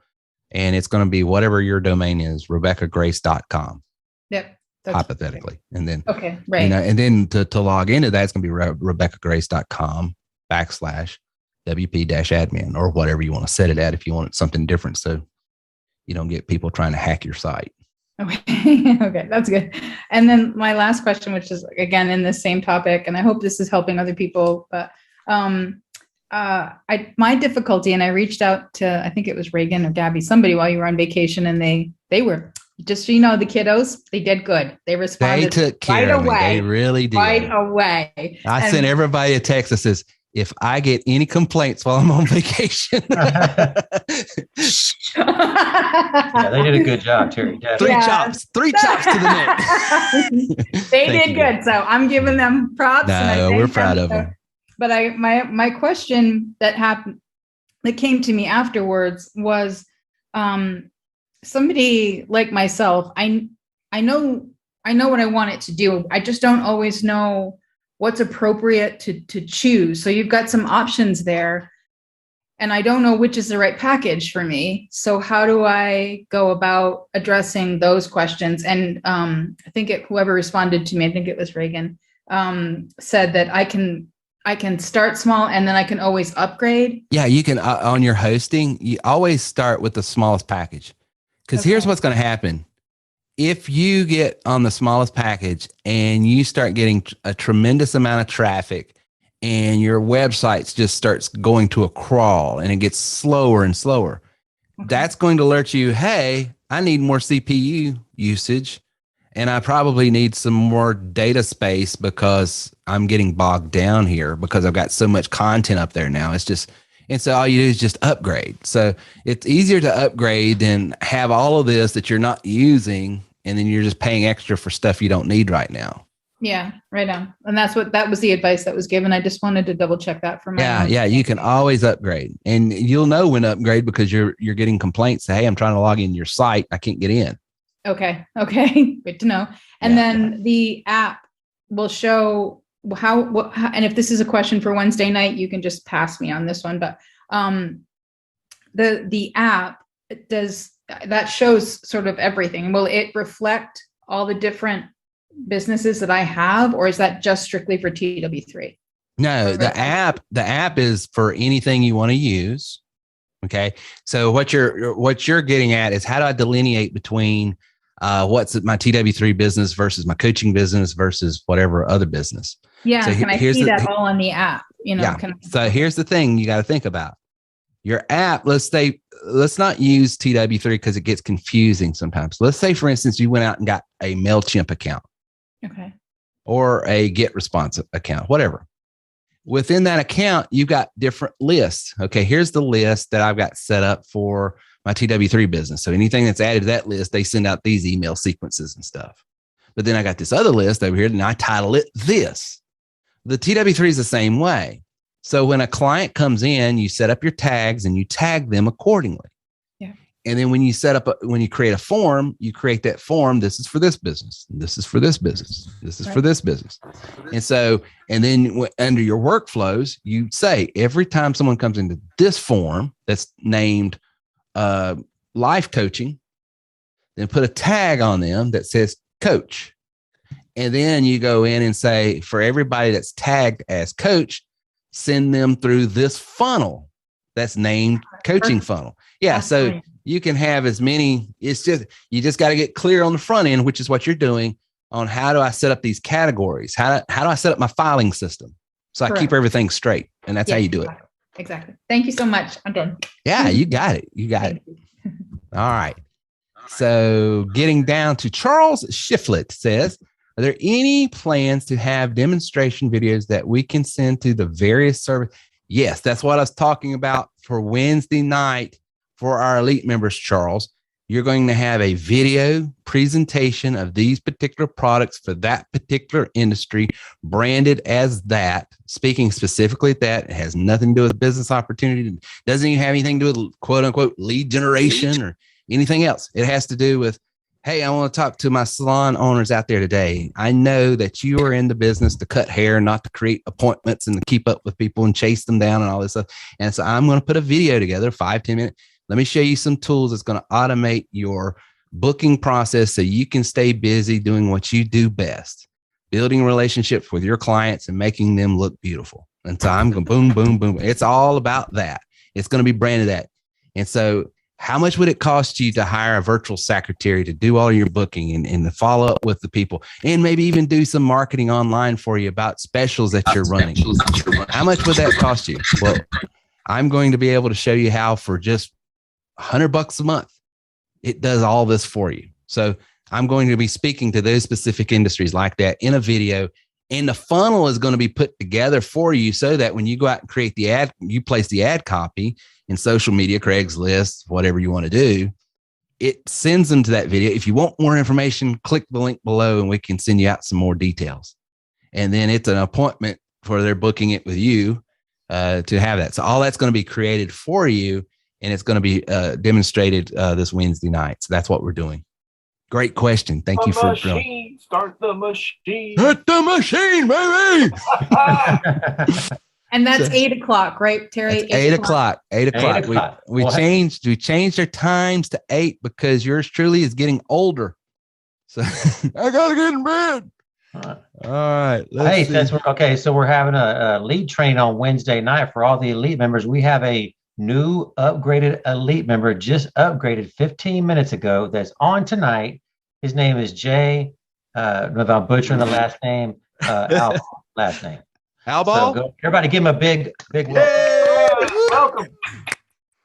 A: And it's going to be whatever your domain is, RebeccaGrace.com.
E: Yep.
A: Hypothetically. And then,
E: okay. Right.
A: You know, and then to log into that, it's going to be RebeccaGrace.com/WP-admin or whatever you want to set it at if you want something different. So you don't get people trying to hack your site.
E: Okay. Okay. That's good. And then my last question, which is again in the same topic, and I hope this is helping other people, but my difficulty, and I reached out to, I think it was Reagan or Gabby, somebody while you were on vacation, and they were, just so you know, the kiddos, they did good. They responded.
A: They took care of me. They really did.
E: Right away.
A: I sent everybody a text that says, if I get any complaints while I'm on vacation.
D: Yeah, they did a good job, Terry.
A: Three chops to the neck.
E: They did good. So I'm giving them props.
A: No, we're proud of them.
E: But my question that came to me afterwards was, somebody like myself, I know what I want it to do. I just don't always know what's appropriate to choose. So you've got some options there, and I don't know which is the right package for me. So how do I go about addressing those questions? And I think whoever responded to me, I think it was Reagan, said that I can start small and then I can always upgrade.
A: Yeah, you can on your hosting, you always start with the smallest package. Because here's what's going to happen. If you get on the smallest package and you start getting a tremendous amount of traffic and your website just starts going to a crawl and it gets slower and slower, that's going to alert you, hey, I need more CPU usage and I probably need some more data space because I'm getting bogged down here because I've got so much content up there now. And so all you do is just upgrade. So it's easier to upgrade than have all of this that you're not using, and then you're just paying extra for stuff you don't need right now.
E: Yeah, right on. And that was the advice that was given. I just wanted to double check that for my own.
A: Yeah, you can always upgrade. And you'll know when to upgrade because you're getting complaints. Hey, I'm trying to log into your site. I can't get in. Okay. Good to know.
E: And then the app will show how, and if this is a question for Wednesday night, you can just pass me on this one, but the app that shows sort of everything. Will it reflect all the different businesses that I have, or is that just strictly for TW3?
A: No, the app is for anything you want to use. Okay. So what you're getting at is, how do I delineate between what's my TW3 business versus my coaching business versus whatever other business?
E: Yeah. So can I see that all on the app? So
A: here's the thing you got to think about. Your app, let's not use TW3 because it gets confusing sometimes. Let's say, for instance, you went out and got a MailChimp account.
E: Okay.
A: Or a GetResponse account, whatever. Within that account, you've got different lists. Okay, here's the list that I've got set up for my TW3 business. So anything that's added to that list, they send out these email sequences and stuff. But then I got this other list over here, and I title it this. The TW3 is the same way. So when a client comes in, you set up your tags and you tag them accordingly.
E: Yeah.
A: And then when you when you create a form, you create that form. This is for this business. This is for this business. This is for this business. And then under your workflows, you say every time someone comes into this form that's named life coaching, then put a tag on them that says coach. And then you go in and say, for everybody that's tagged as coach, send them through this funnel that's named coaching funnel. Yeah. So you can have as many, you just got to get clear on the front end, which is what you're doing, on how do I set up these categories? How do I set up my filing system? So I keep everything straight, and that's how you do it.
E: Exactly. Thank you so much. I'm done.
A: Yeah, you got it. All right. So getting down to Charles Shiflett says, are there any plans to have demonstration videos that we can send to the various service? Yes, that's what I was talking about for Wednesday night for our elite members, Charles. You're going to have a video presentation of these particular products for that particular industry, branded as that, speaking specifically at that. It has nothing to do with business opportunity. It doesn't even have anything to do with quote unquote lead generation or anything else. It has to do with, hey, I want to talk to my salon owners out there today. I know that you are in the business to cut hair, not to create appointments and to keep up with people and chase them down and all this stuff. And so I'm going to put a video together, 5-10 minutes. Let me show you some tools that's going to automate your booking process so you can stay busy doing what you do best, building relationships with your clients and making them look beautiful. And so I'm going boom, boom, boom. It's all about that. It's going to be branded that. And so how much would it cost you to hire a virtual secretary to do all your booking and to follow up with the people and maybe even do some marketing online for you about specials that you're running? How much would that cost you? Well, I'm going to be able to show you how for just $100 a month, it does all this for you. So I'm going to be speaking to those specific industries like that in a video, and the funnel is going to be put together for you so that when you go out and create the ad, you place the ad copy in social media, Craigslist, whatever you want to do, it sends them to that video. If you want more information, click the link below and we can send you out some more details. And then it's an appointment for their booking it with you to have that. So all that's going to be created for you. And it's going to be demonstrated this Wednesday night. So that's what we're doing. Great question. Thank you for drilling.
F: Start the machine.
A: Start the machine, baby.
E: And that's 8 o'clock, right, Terry?
A: 8 o'clock. 8 o'clock.
D: 8 o'clock.
A: We changed our times to 8 because yours truly is getting older. So I gotta get in bed. All right.
D: Hey, so we're having a lead train on Wednesday night for all the elite members. We have a new upgraded elite member just upgraded 15 minutes ago that's on tonight. His name is Jay. If I'm butchering the last name, last name.
A: Albal?
D: So everybody give him a big welcome.
F: Welcome.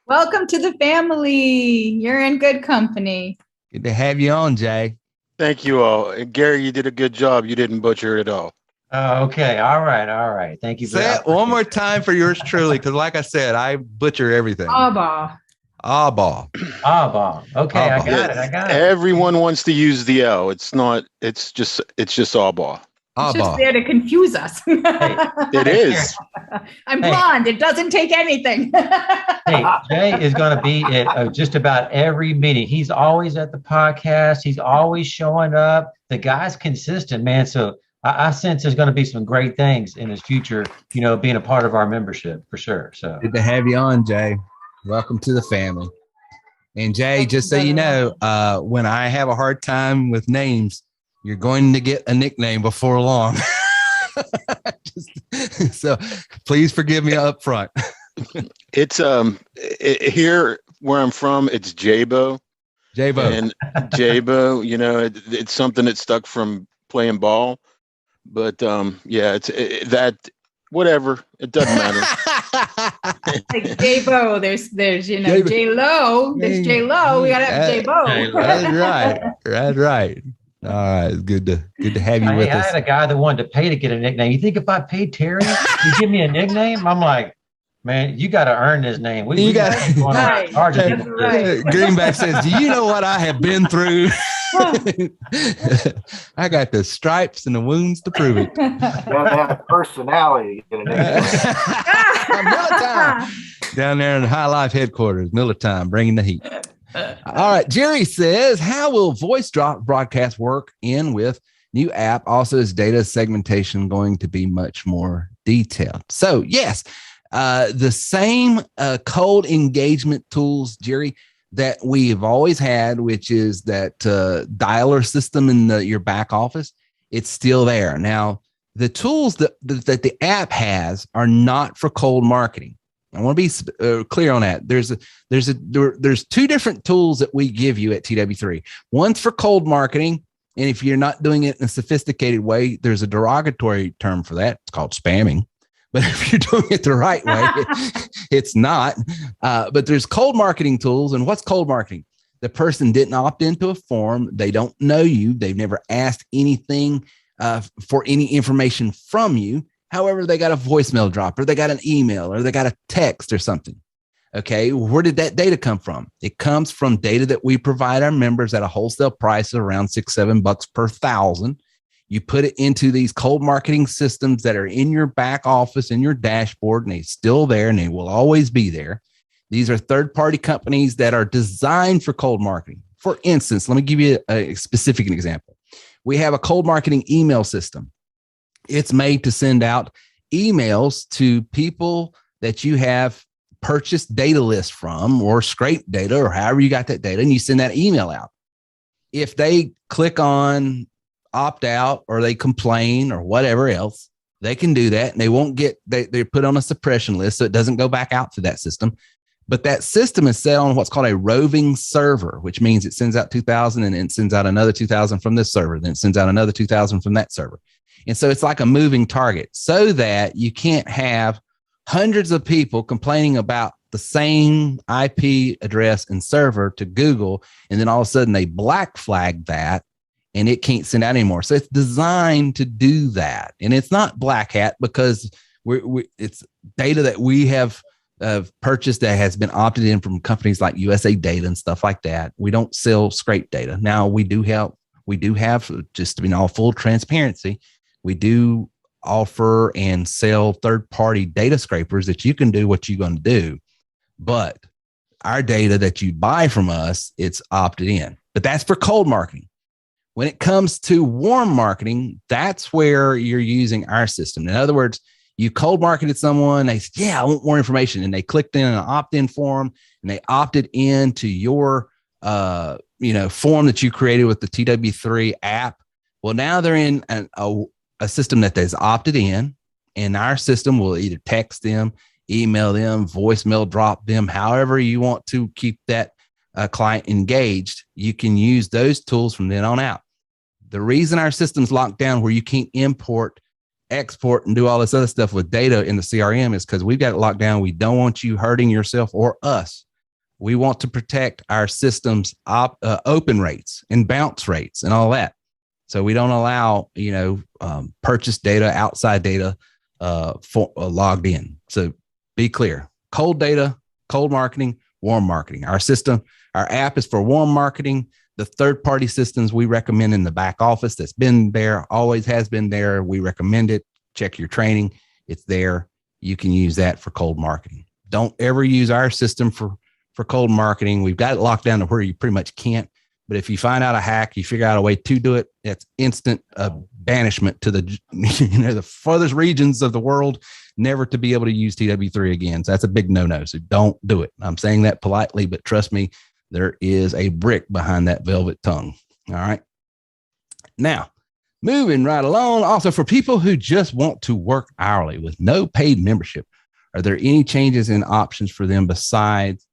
E: Welcome to the family. You're in good company.
A: Good to have you on, Jay.
H: Thank you all. And Gary, you did a good job. You didn't butcher it at all.
D: Okay. All right. Thank you.
A: Say it one more time for yours truly, because like I said, I butcher everything.
E: Abba.
A: Abba.
D: Okay, I got it.
H: Everyone wants to use the L. It's just Abba.
E: It's just there to confuse us.
H: It is.
E: I'm blonde. It doesn't take anything.
D: Hey, Jay is going to be at just about every meeting. He's always at the podcast. He's always showing up. The guy's consistent, man. So I sense there's going to be some great things in his future, being a part of our membership for sure. So
A: good to have you on, Jay. Welcome to the family. And Jay, just so you know, when I have a hard time with names, you're going to get a nickname before long. So please forgive me up front.
H: It's here where I'm from, it's Jabo. And Jabo, it's something that stuck from playing ball. But it's that whatever. It doesn't matter.
E: Like J-Bo, there's J-Lo. There's J-Lo. We gotta have J-Bo.
A: That's right. All right, good to have you with us.
D: I had a guy that wanted to pay to get a nickname. You think if I paid Terry, you give me a nickname? I'm like, man, you got to earn this name. We got
E: right.
A: Greenback says, "Do you know what I have been through? I got the stripes and the wounds to prove it."
F: You have to have personality. To get a
A: Miller Time. Down there in the High Life headquarters, Miller Time, bringing the heat. All right, Jerry says, how will voice drop broadcast work in with new app? Also, is data segmentation going to be much more detailed? So, yes, the same cold engagement tools, Jerry, that we've always had, which is that dialer system in your back office, it's still there. Now, the tools that the app has are not for cold marketing. I want to be clear on that. There's two different tools that we give you at TW3. One's for cold marketing, and if you're not doing it in a sophisticated way, there's a derogatory term for that. It's called spamming. But if you're doing it the right way, it's not. But there's cold marketing tools, and what's cold marketing? The person didn't opt into a form. They don't know you. They've never asked anything for any information from you. However, they got a voicemail drop, or they got an email, or they got a text or something. Okay, where did that data come from? It comes from data that we provide our members at a wholesale price of around $6-7 per thousand. You put it into these cold marketing systems that are in your back office, in your dashboard, and they're still there and they will always be there. These are third-party companies that are designed for cold marketing. For instance, let me give you a specific example. We have a cold marketing email system. It's made to send out emails to people that you have purchased data list from or scrape data or however you got that data, and you send that email out. If they click on opt out or they complain or whatever else, they can do that and they won't get, they're put on a suppression list so it doesn't go back out to that system. But that system is set on what's called a roving server, which means it sends out 2,000 and it sends out another 2,000 from this server. Then it sends out another 2,000 from that server. And so it's like a moving target so that you can't have hundreds of people complaining about the same IP address and server to Google. And then all of a sudden they black flag that and it can't send out anymore. So it's designed to do that. And it's not black hat because it's data that we have purchased that has been opted in from companies like USA Data and stuff like that. We don't sell scrape data. Now we do have, just to be in all full transparency, we do offer and sell third-party data scrapers that you can do what you're going to do. But our data that you buy from us, it's opted in. But that's for cold marketing. When it comes to warm marketing, that's where you're using our system. In other words, you cold marketed someone, they said, yeah, I want more information. And they clicked in an opt-in form and they opted in to your form that you created with the TW3 app. Well, now they're in a system that is opted in, and our system will either text them, email them, voicemail drop them, however you want to keep that client engaged. You can use those tools from then on out. The reason our system's locked down where you can't import, export, and do all this other stuff with data in the CRM is because we've got it locked down. We don't want you hurting yourself or us. We want to protect our system's open rates and bounce rates and all that. So we don't allow, purchase data, outside data logged in. So be clear, cold data, cold marketing, warm marketing. Our system, our app is for warm marketing. The third-party systems we recommend in the back office that's been there, always has been there. We recommend it. Check your training. It's there. You can use that for cold marketing. Don't ever use our system for cold marketing. We've got it locked down to where you pretty much can't. But if you find out a hack, you figure out a way to do it, it's instant banishment to the the farthest regions of the world, never to be able to use TW3 again. So that's a big no-no. So don't do it. I'm saying that politely, but trust me, there is a brick behind that velvet tongue. All right. Now, moving right along. Also, for people who just want to work hourly with no paid membership, are there any changes in options for them besides?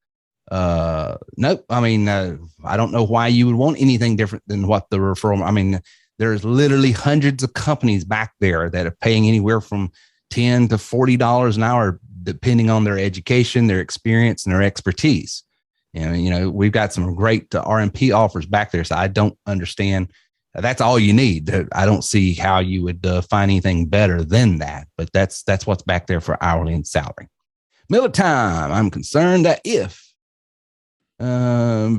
A: Nope. I mean, I don't know why you would want anything different than what the referral. I mean, there's literally hundreds of companies back there that are paying anywhere from $10 to $40 an hour, depending on their education, their experience, and their expertise. And, we've got some great RMP offers back there. So I don't understand. That's all you need. I don't see how you would find anything better than that. But that's what's back there for hourly and salary. Miller time. I'm concerned that if I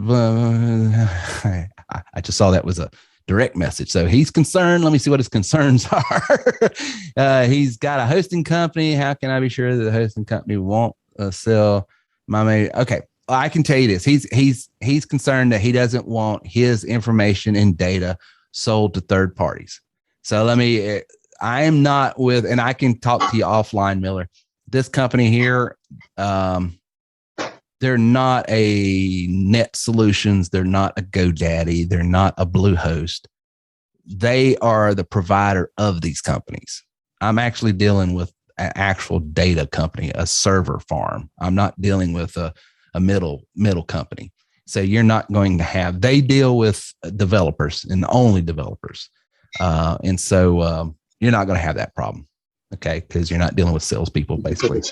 A: just saw that was a direct message. So he's concerned. Let me see what his concerns are. He's got a hosting company. How can I be sure that the hosting company won't sell my mail? Okay. I can tell you this. He's concerned that he doesn't want his information and data sold to third parties. So I am not with, and I can talk to you offline, Miller. This company here, they're not a Net Solutions. They're not a GoDaddy. They're not a Bluehost. They are the provider of these companies. I'm actually dealing with an actual data company, a server farm. I'm not dealing with a middle company. So you're not going to have, they deal with developers and only developers. And so you're not going to have that problem. Okay. Because you're not dealing with salespeople, basically.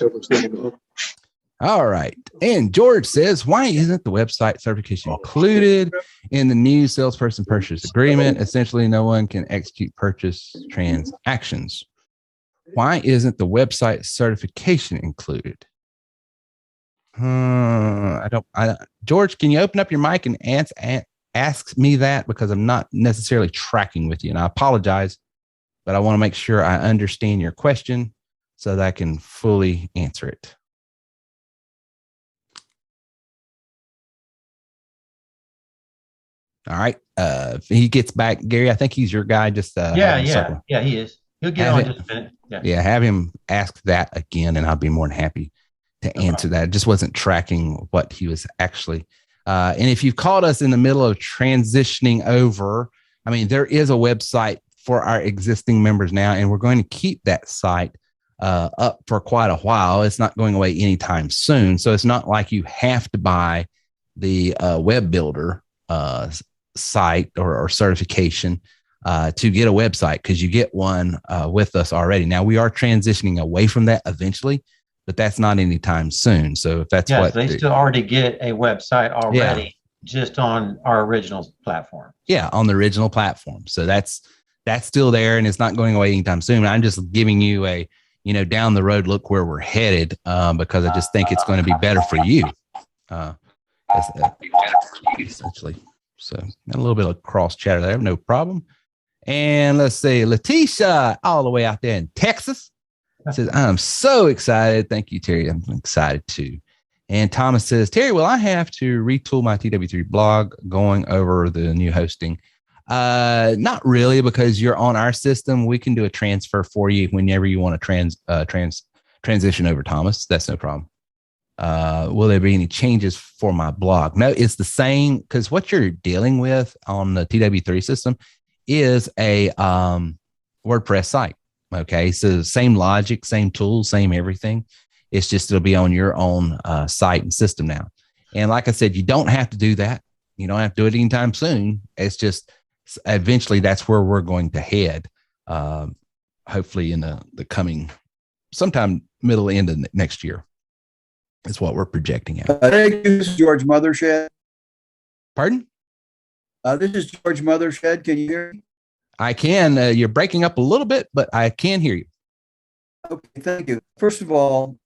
A: All right. And George says, why isn't the website certification included in the new salesperson purchase agreement? Essentially, no one can execute purchase transactions. Why isn't the website certification included? George, can you open up your mic and ask me that, because I'm not necessarily tracking with you, and I apologize, but I want to make sure I understand your question so that I can fully answer it. All right. If he gets back, Gary, I think he's your guy. Just
D: yeah, he is. He'll get on just a minute.
A: Yeah, have him ask that again, and I'll be more than happy to answer that. It just wasn't tracking what he was actually. And if you've caught us in the middle of transitioning over, I mean, there is a website for our existing members now, and we're going to keep that site up for quite a while. It's not going away anytime soon. So it's not like you have to buy the web builder site or certification to get a website, because you get one with us already. Now, we are transitioning away from that eventually, but that's not anytime soon. So if that's what
D: they still already get a website already, just on our original platform. Yeah,
A: on the original platform. So that's still there, and it's not going away anytime soon. I'm just giving you a, down the road look where we're headed, because I just think it's going to be better for you. Essentially. So a little bit of cross chatter there, no problem. And let's see, Letitia, all the way out there in Texas, says, I'm so excited. Thank you, Terry. I'm excited too. And Thomas says, Terry, will I have to retool my TW3 blog going over the new hosting? Not really, because you're on our system. We can do a transfer for you whenever you want to transition over, Thomas. That's no problem. Will there be any changes for my blog? No, it's the same, because what you're dealing with on the TW3 system is a WordPress site. Okay, so same logic, same tools, same everything. It's just it'll be on your own site and system now. And like I said, you don't have to do that. You don't have to do it anytime soon. It's just eventually that's where we're going to head. Hopefully in the coming sometime middle end of next year. Is what we're projecting out.
I: This is George Mothershed.
A: Pardon?
I: This is George Mothershed. Can you hear me?
A: I can. You're breaking up a little bit, but I can hear you.
I: Okay, thank you. First of all,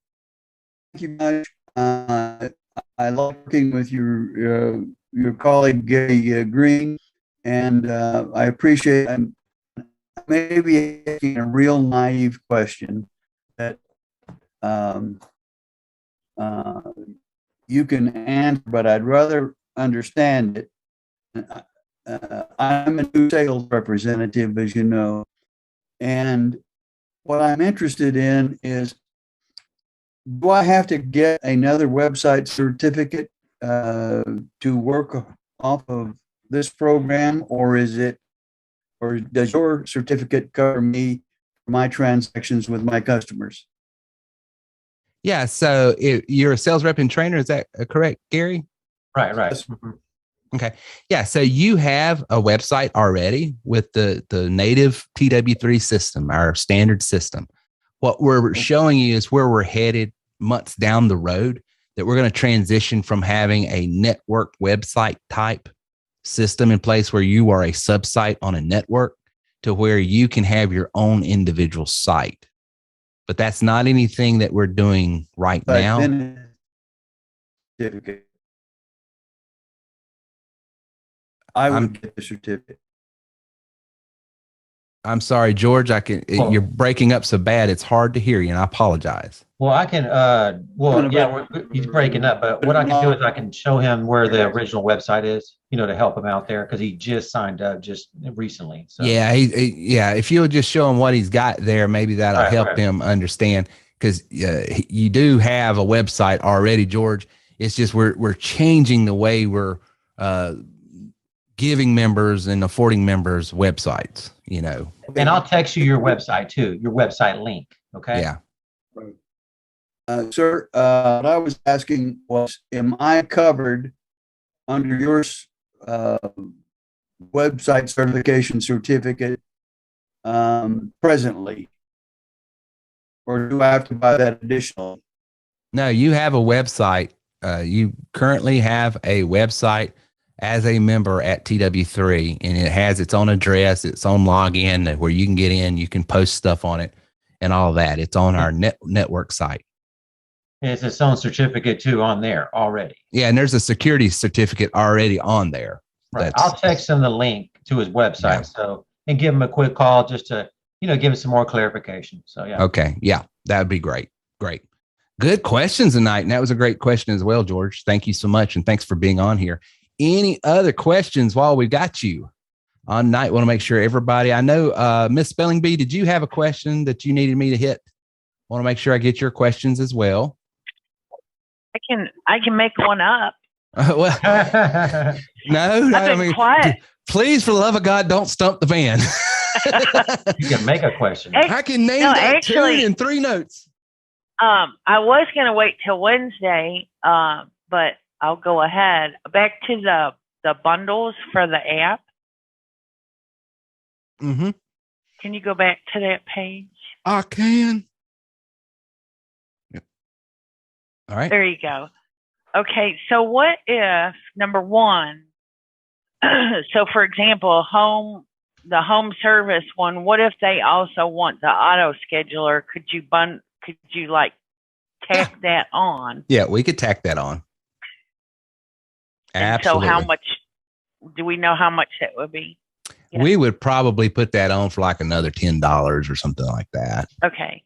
I: thank you much. I like working with your colleague Gary Green, and I appreciate. I may be asking a real naive question that you can answer, but I'd rather understand it. I'm a new sales representative, as you know, and what I'm interested in is, do I have to get another website certificate to work off of this program, or does your certificate cover me for my transactions with my customers?
A: Yeah, so you're a sales rep and trainer, is that correct, Gary?
D: Right.
A: Mm-hmm. Okay. Yeah, so you have a website already with the native TW3 system, our standard system. What we're showing you is where we're headed months down the road, that we're going to transition from having a network website type system in place where you are a subsite on a network to where you can have your own individual site. But that's not anything that we're doing right now.
I: I would get the certificate.
A: I'm sorry, George. You're breaking up so bad. It's hard to hear you, and I apologize.
D: Well, I can, he's breaking up, but what I can do is I can show him where the original website is, to help him out there, because he just signed up just recently. So.
A: Yeah, if you'll just show him what he's got there, maybe that'll help him understand, because you do have a website already, George. It's just we're changing the way we're giving members and affording members websites,
D: And I'll text you your website too, your website link. Okay.
A: Yeah.
I: Right. Sir, what I was asking was, am I covered under your website certification certificate presently? Or do I have to buy that additionally?
A: No, you have a website. You currently have a website as a member at TW3, and it has its own address, its own login where you can get in, you can post stuff on it and all of that. It's on our network site.
D: It's its own certificate too on there already.
A: Yeah, and there's a security certificate already on there.
D: Right. I'll text him the link to his website. And give him a quick call just to, give him some more clarification. So yeah.
A: Okay. Yeah, that would be great. Great. Good questions tonight. And that was a great question as well, George. Thank you so much. And thanks for being on here. Any other questions while we got you on night? Want to make sure everybody, I know, Miss Spelling Bee, did you have a question that you needed me to hit? Want to make sure I get your questions as well.
J: I can make one up.
A: Well, no, I mean,
J: quiet.
A: Please, for the love of God, don't stump the van.
D: You can make a question.
A: I can name that tune in 3 notes.
J: I was going to wait till Wednesday, but I'll go ahead. Back to the bundles for the app.
A: Mm-hmm.
J: Can you go back to that page?
A: I can. Yep. All right.
J: There you go. Okay, so what if, number one, so for example, the home service one, what if they also want the auto scheduler? Could you like tack that on?
A: Yeah, we could tack that on. Absolutely.
J: So how much, do we know how much that would be? Yeah.
A: We would probably put that on for like another $10 or something like that.
J: Okay.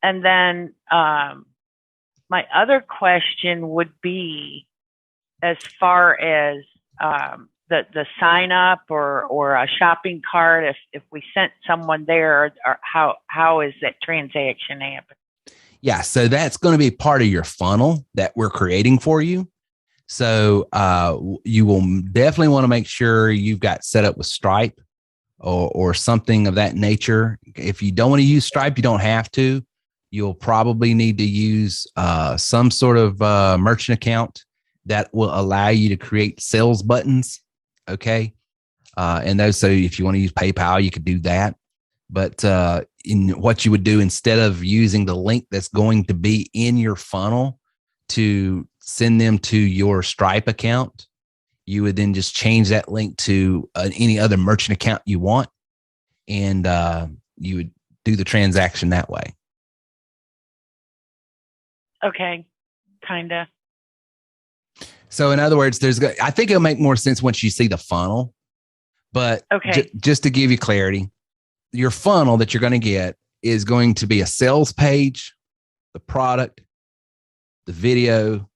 J: And then, my other question would be, as far as the sign up or a shopping cart, if we sent someone there, or how is that transaction happen?
A: Yeah, so that's going to be part of your funnel that we're creating for you. So you will definitely want to make sure you've got set up with Stripe or something of that nature. If you don't want to use Stripe, you don't have to. You'll probably need to use some sort of merchant account that will allow you to create sales buttons. Okay. And those, so if you want to use PayPal, you could do that. But in what you would do, instead of using the link that's going to be in your funnel to send them to your Stripe account, you would then just change that link to any other merchant account you want. And you would do the transaction that way.
J: Okay, kind of.
A: So in other words, I think it'll make more sense once you see the funnel, but
J: okay.
A: Just to give you clarity, your funnel that you're going to get is going to be a sales page, the product, the video.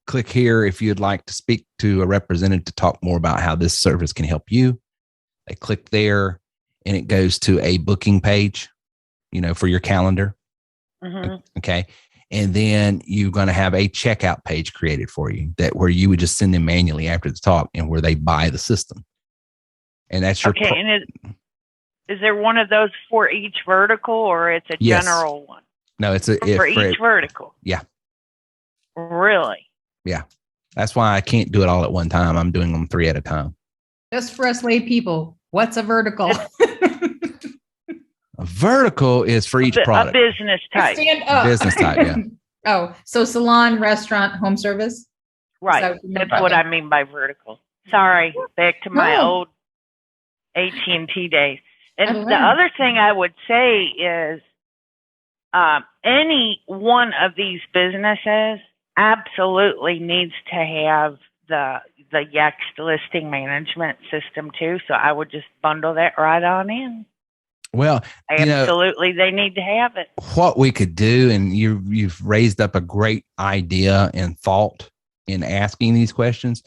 A: Click here if you'd like to speak to a representative to talk more about how this service can help you. They click there and it goes to a booking page, for your calendar.
J: Mm-hmm.
A: Okay. And then you're going to have a checkout page created for you where you would just send them manually after the talk and where they buy the system. And that's your
J: okay. And is there one of those for each vertical, or it's a general one?
A: No, it's
J: for each vertical.
A: Yeah.
J: Really?
A: Yeah. That's why I can't do it all at one time. I'm doing them 3 at a time.
E: Just for us lay people, what's a vertical?
A: A vertical is for each product.
J: A business type.
A: Business type, yeah.
E: Oh, so salon, restaurant, home service?
J: Right. That's what I mean by vertical. Sorry, back to my old AT&T days. And the other thing I would say is any one of these businesses absolutely needs to have the Yext listing management system too. So I would just bundle that right on in.
A: Well,
J: absolutely, they need to have it.
A: What we could do, and you've raised up a great idea and thought in asking these questions,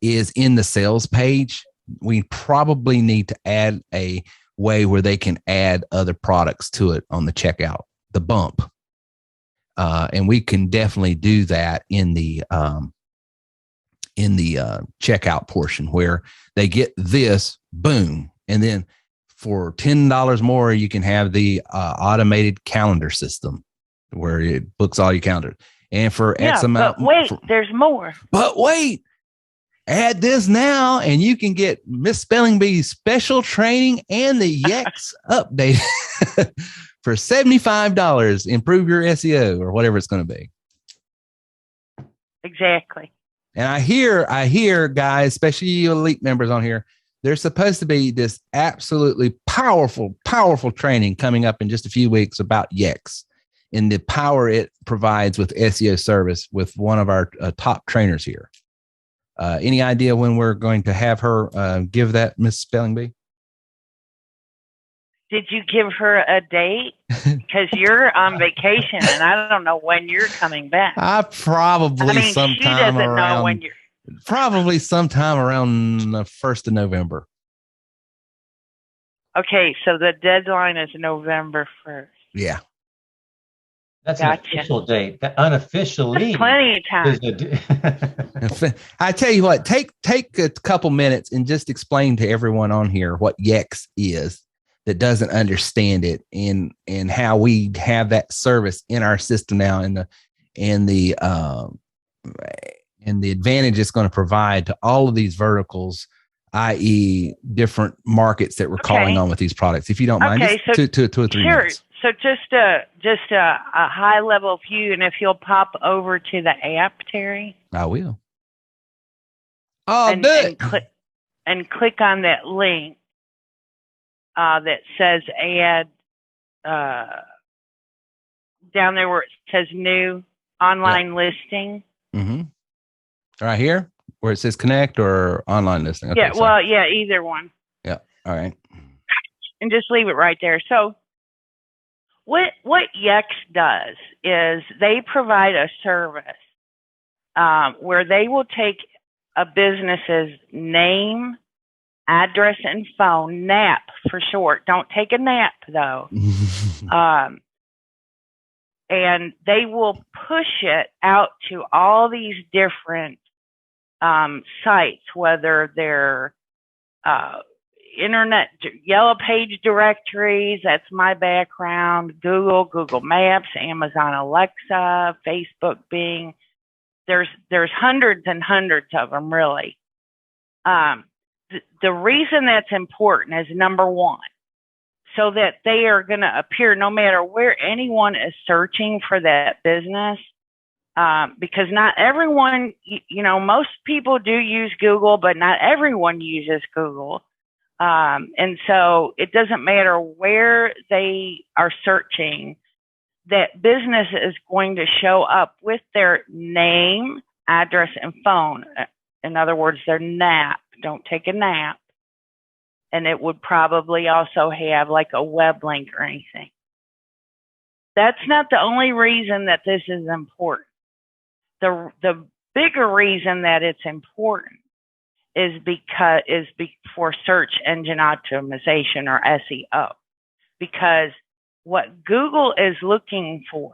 A: is in the sales page, we probably need to add a way where they can add other products to it on the checkout, the bump. And we can definitely do that in the checkout portion where they get this, boom, and then for $10 more, you can have the automated calendar system where it books all your calendars. And for X amount.
J: But wait, there's more.
A: But wait, add this now, and you can get Miss Spelling Bee's special training and the Yext update for $75. Improve your SEO or whatever it's going to be.
J: Exactly.
A: And I hear, guys, especially you elite members on here, there's supposed to be this absolutely powerful training coming up in just a few weeks about Yext. and the power it provides with SEO service with one of our top trainers here. Any idea when we're going to have her give that, Miss Spelling Bee?
J: Did you give her a date? Because you're on vacation, and I don't know when you're coming back.
A: Sometime around the 1st of November.
J: Okay, so the deadline is November 1st.
A: Yeah.
D: That's an official date. That unofficially,
J: that's plenty of
A: time. I tell you what, take a couple minutes and just explain to everyone on here what Yext is that doesn't understand it, and how we have that service in our system now, and the advantage it's going to provide to all of these verticals, i.e., different markets that we're calling on with these products. If you don't mind, just two or three minutes.
J: So just a high level view, and if you'll pop over to the app, Terry.
A: I will.
J: And click on that link that says add down there where it says new online listing.
A: Mm-hmm. Right here where it says connect or online listing. Okay,
J: either one.
A: Yeah. All right.
J: And just leave it right there. So what Yext does is they provide a service where they will take a business's name, address, and phone, NAP for short. Don't take a nap, though. And they will push it out to all these different sites, whether they're internet yellow page directories. That's my background. Google Maps, Amazon Alexa, Facebook, Bing. There's hundreds and hundreds of them, really. The reason that's important is, number one, so that they are going to appear no matter where anyone is searching for that business. Because not everyone, most people do use Google, but not everyone uses Google. And so it doesn't matter where they are searching, that business is going to show up with their name, address, and phone. In other words, their NAP. Don't take a nap. And it would probably also have like a web link or anything. That's not the only reason that this is important. The bigger reason that it's important is for search engine optimization, or SEO. Because what Google is looking for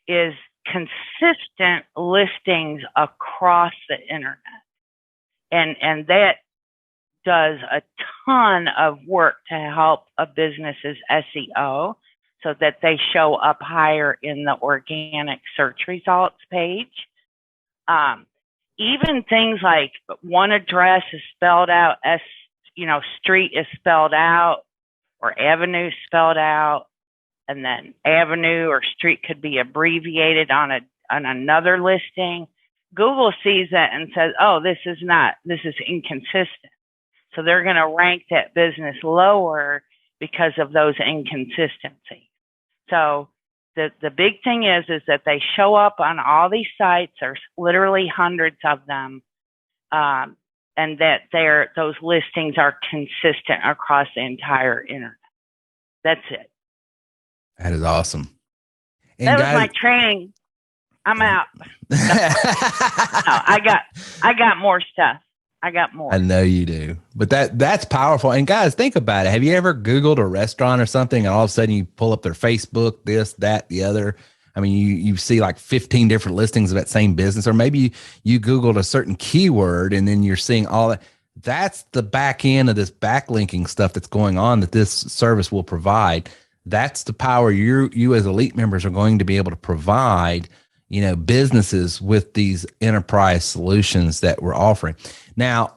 J: is consistent listings across the internet. And that does a ton of work to help a business's SEO so that they show up higher in the organic search results page. Even things like one address is spelled out, street is spelled out, or avenue spelled out, and then avenue or street could be abbreviated on another listing. Google sees that and says, oh, this is inconsistent. So they're going to rank that business lower because of those inconsistencies. So the big thing is that they show up on all these sites. There's literally hundreds of them, and that those listings are consistent across the entire internet. That's it.
A: That is awesome. And
J: that was my training. I'm out. No, I got more stuff. I got more.
A: I know you do, but that's powerful. And guys, think about it. Have you ever Googled a restaurant or something, and all of a sudden you pull up their Facebook, this, that, the other? I mean, you see like 15 different listings of that same business, or maybe you Googled a certain keyword and then you're seeing all that. That's the back end of this backlinking stuff that's going on that this service will provide. That's the power you as elite members are going to be able to provide, businesses with these enterprise solutions that we're offering. Now,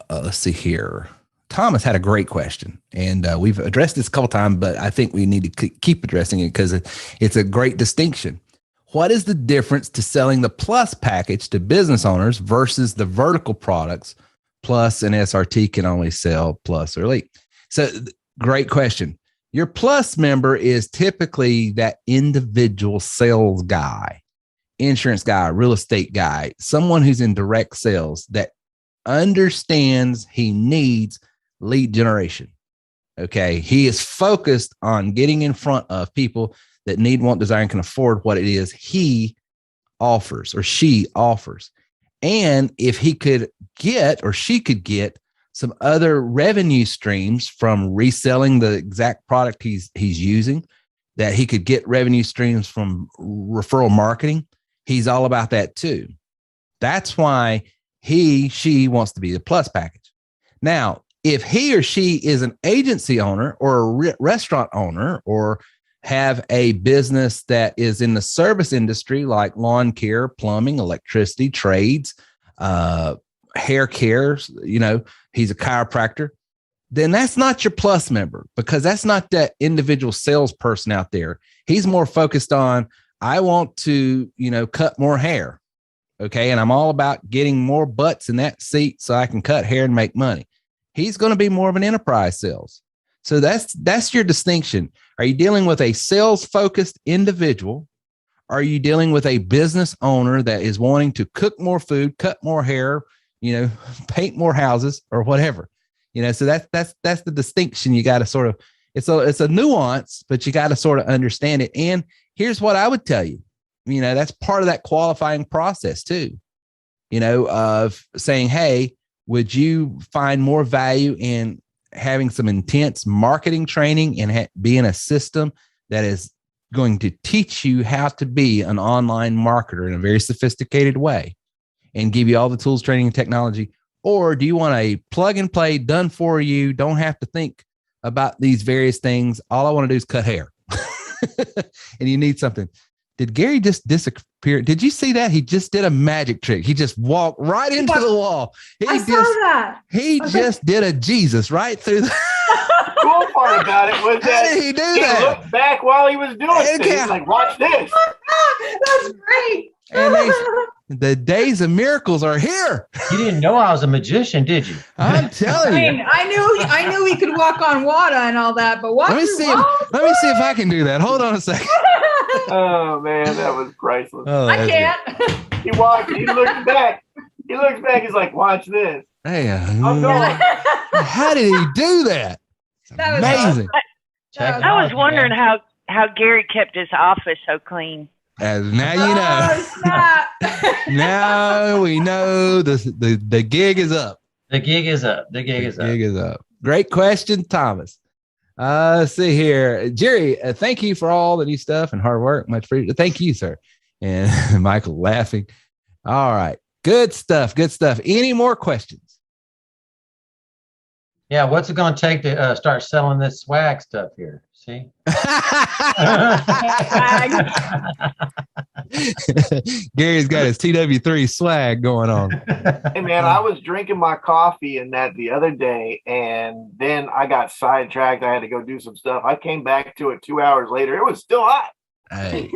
A: let's see here. Thomas had a great question, and we've addressed this a couple times, but I think we need to keep addressing it because it's a great distinction. What is the difference to selling the Plus package to business owners versus the vertical products? Plus and SRT can only sell Plus or Elite. So great question. Your plus member is typically that individual sales guy, insurance guy, real estate guy, someone who's in direct sales that understands he needs lead generation. Okay. He is focused on getting in front of people that need, want, desire, and can afford what it is he offers or she offers. And if he could get, or she could get, some other revenue streams from reselling the exact product he's using, that he could get revenue streams from referral marketing, he's all about that too. That's why she wants to be the plus package. Now, if he or she is an agency owner or a restaurant owner, or have a business that is in the service industry like lawn care, plumbing, electricity, trades, hair care, he's a chiropractor, then that's not your plus member, because that's not that individual salesperson out there. He's more focused on, I want to, cut more hair. Okay. And I'm all about getting more butts in that seat so I can cut hair and make money. He's going to be more of an enterprise sales. So that's your distinction. Are you dealing with a sales focused individual? Are you dealing with a business owner that is wanting to cook more food, cut more hair, paint more houses, or whatever? So that's the distinction. You got to sort of, it's a nuance, but you got to sort of understand it. And here's what I would tell you, that's part of that qualifying process too, of saying, hey, would you find more value in having some intense marketing training and being a system that is going to teach you how to be an online marketer in a very sophisticated way and give you all the tools, training, and technology? Or do you want a plug and play, done for you, don't have to think about these various things, all I want to do is cut hair? And you need something. Did Gary just disappear? Did you see that? He just did a magic trick. He just walked right into the wall.
E: I saw that.
A: He just did a Jesus right through the
F: Cool part about it was that
A: How did he do
F: he
A: that?
F: looked back while he was doing it. He's like, watch this.
E: That's great.
A: And the days of miracles are here.
D: You didn't know I was a magician, did you?
A: I'm telling you.
E: I knew he could walk on water and all that, but
A: Let me see if I can do that. Hold on a second.
F: Oh man, that was priceless.
A: Oh,
E: I can't.
F: He walked. He looks back. He's like, watch this.
A: Hey,
F: I'm going.
A: how did he do that?
E: That was
A: Amazing.
J: I was wondering how Gary kept his office so clean.
A: As now you know.
E: Oh, snap.
A: Now we know the gig is up.
D: The gig is up. The gig is up.
A: Great question, Thomas. Let's see here. Jerry, thank you for all the new stuff and hard work. Much appreciated. Thank you, sir. And Michael laughing. All right. Good stuff. Good stuff. Any more questions?
D: Yeah. What's it going to take to start selling this swag stuff here? See?
A: Gary's got his TW3 swag going on.
F: Hey man, I was drinking my coffee and that the other day, and then I got sidetracked. I had to go do some stuff. I came back to it 2 hours later. It was still hot.
A: Hey,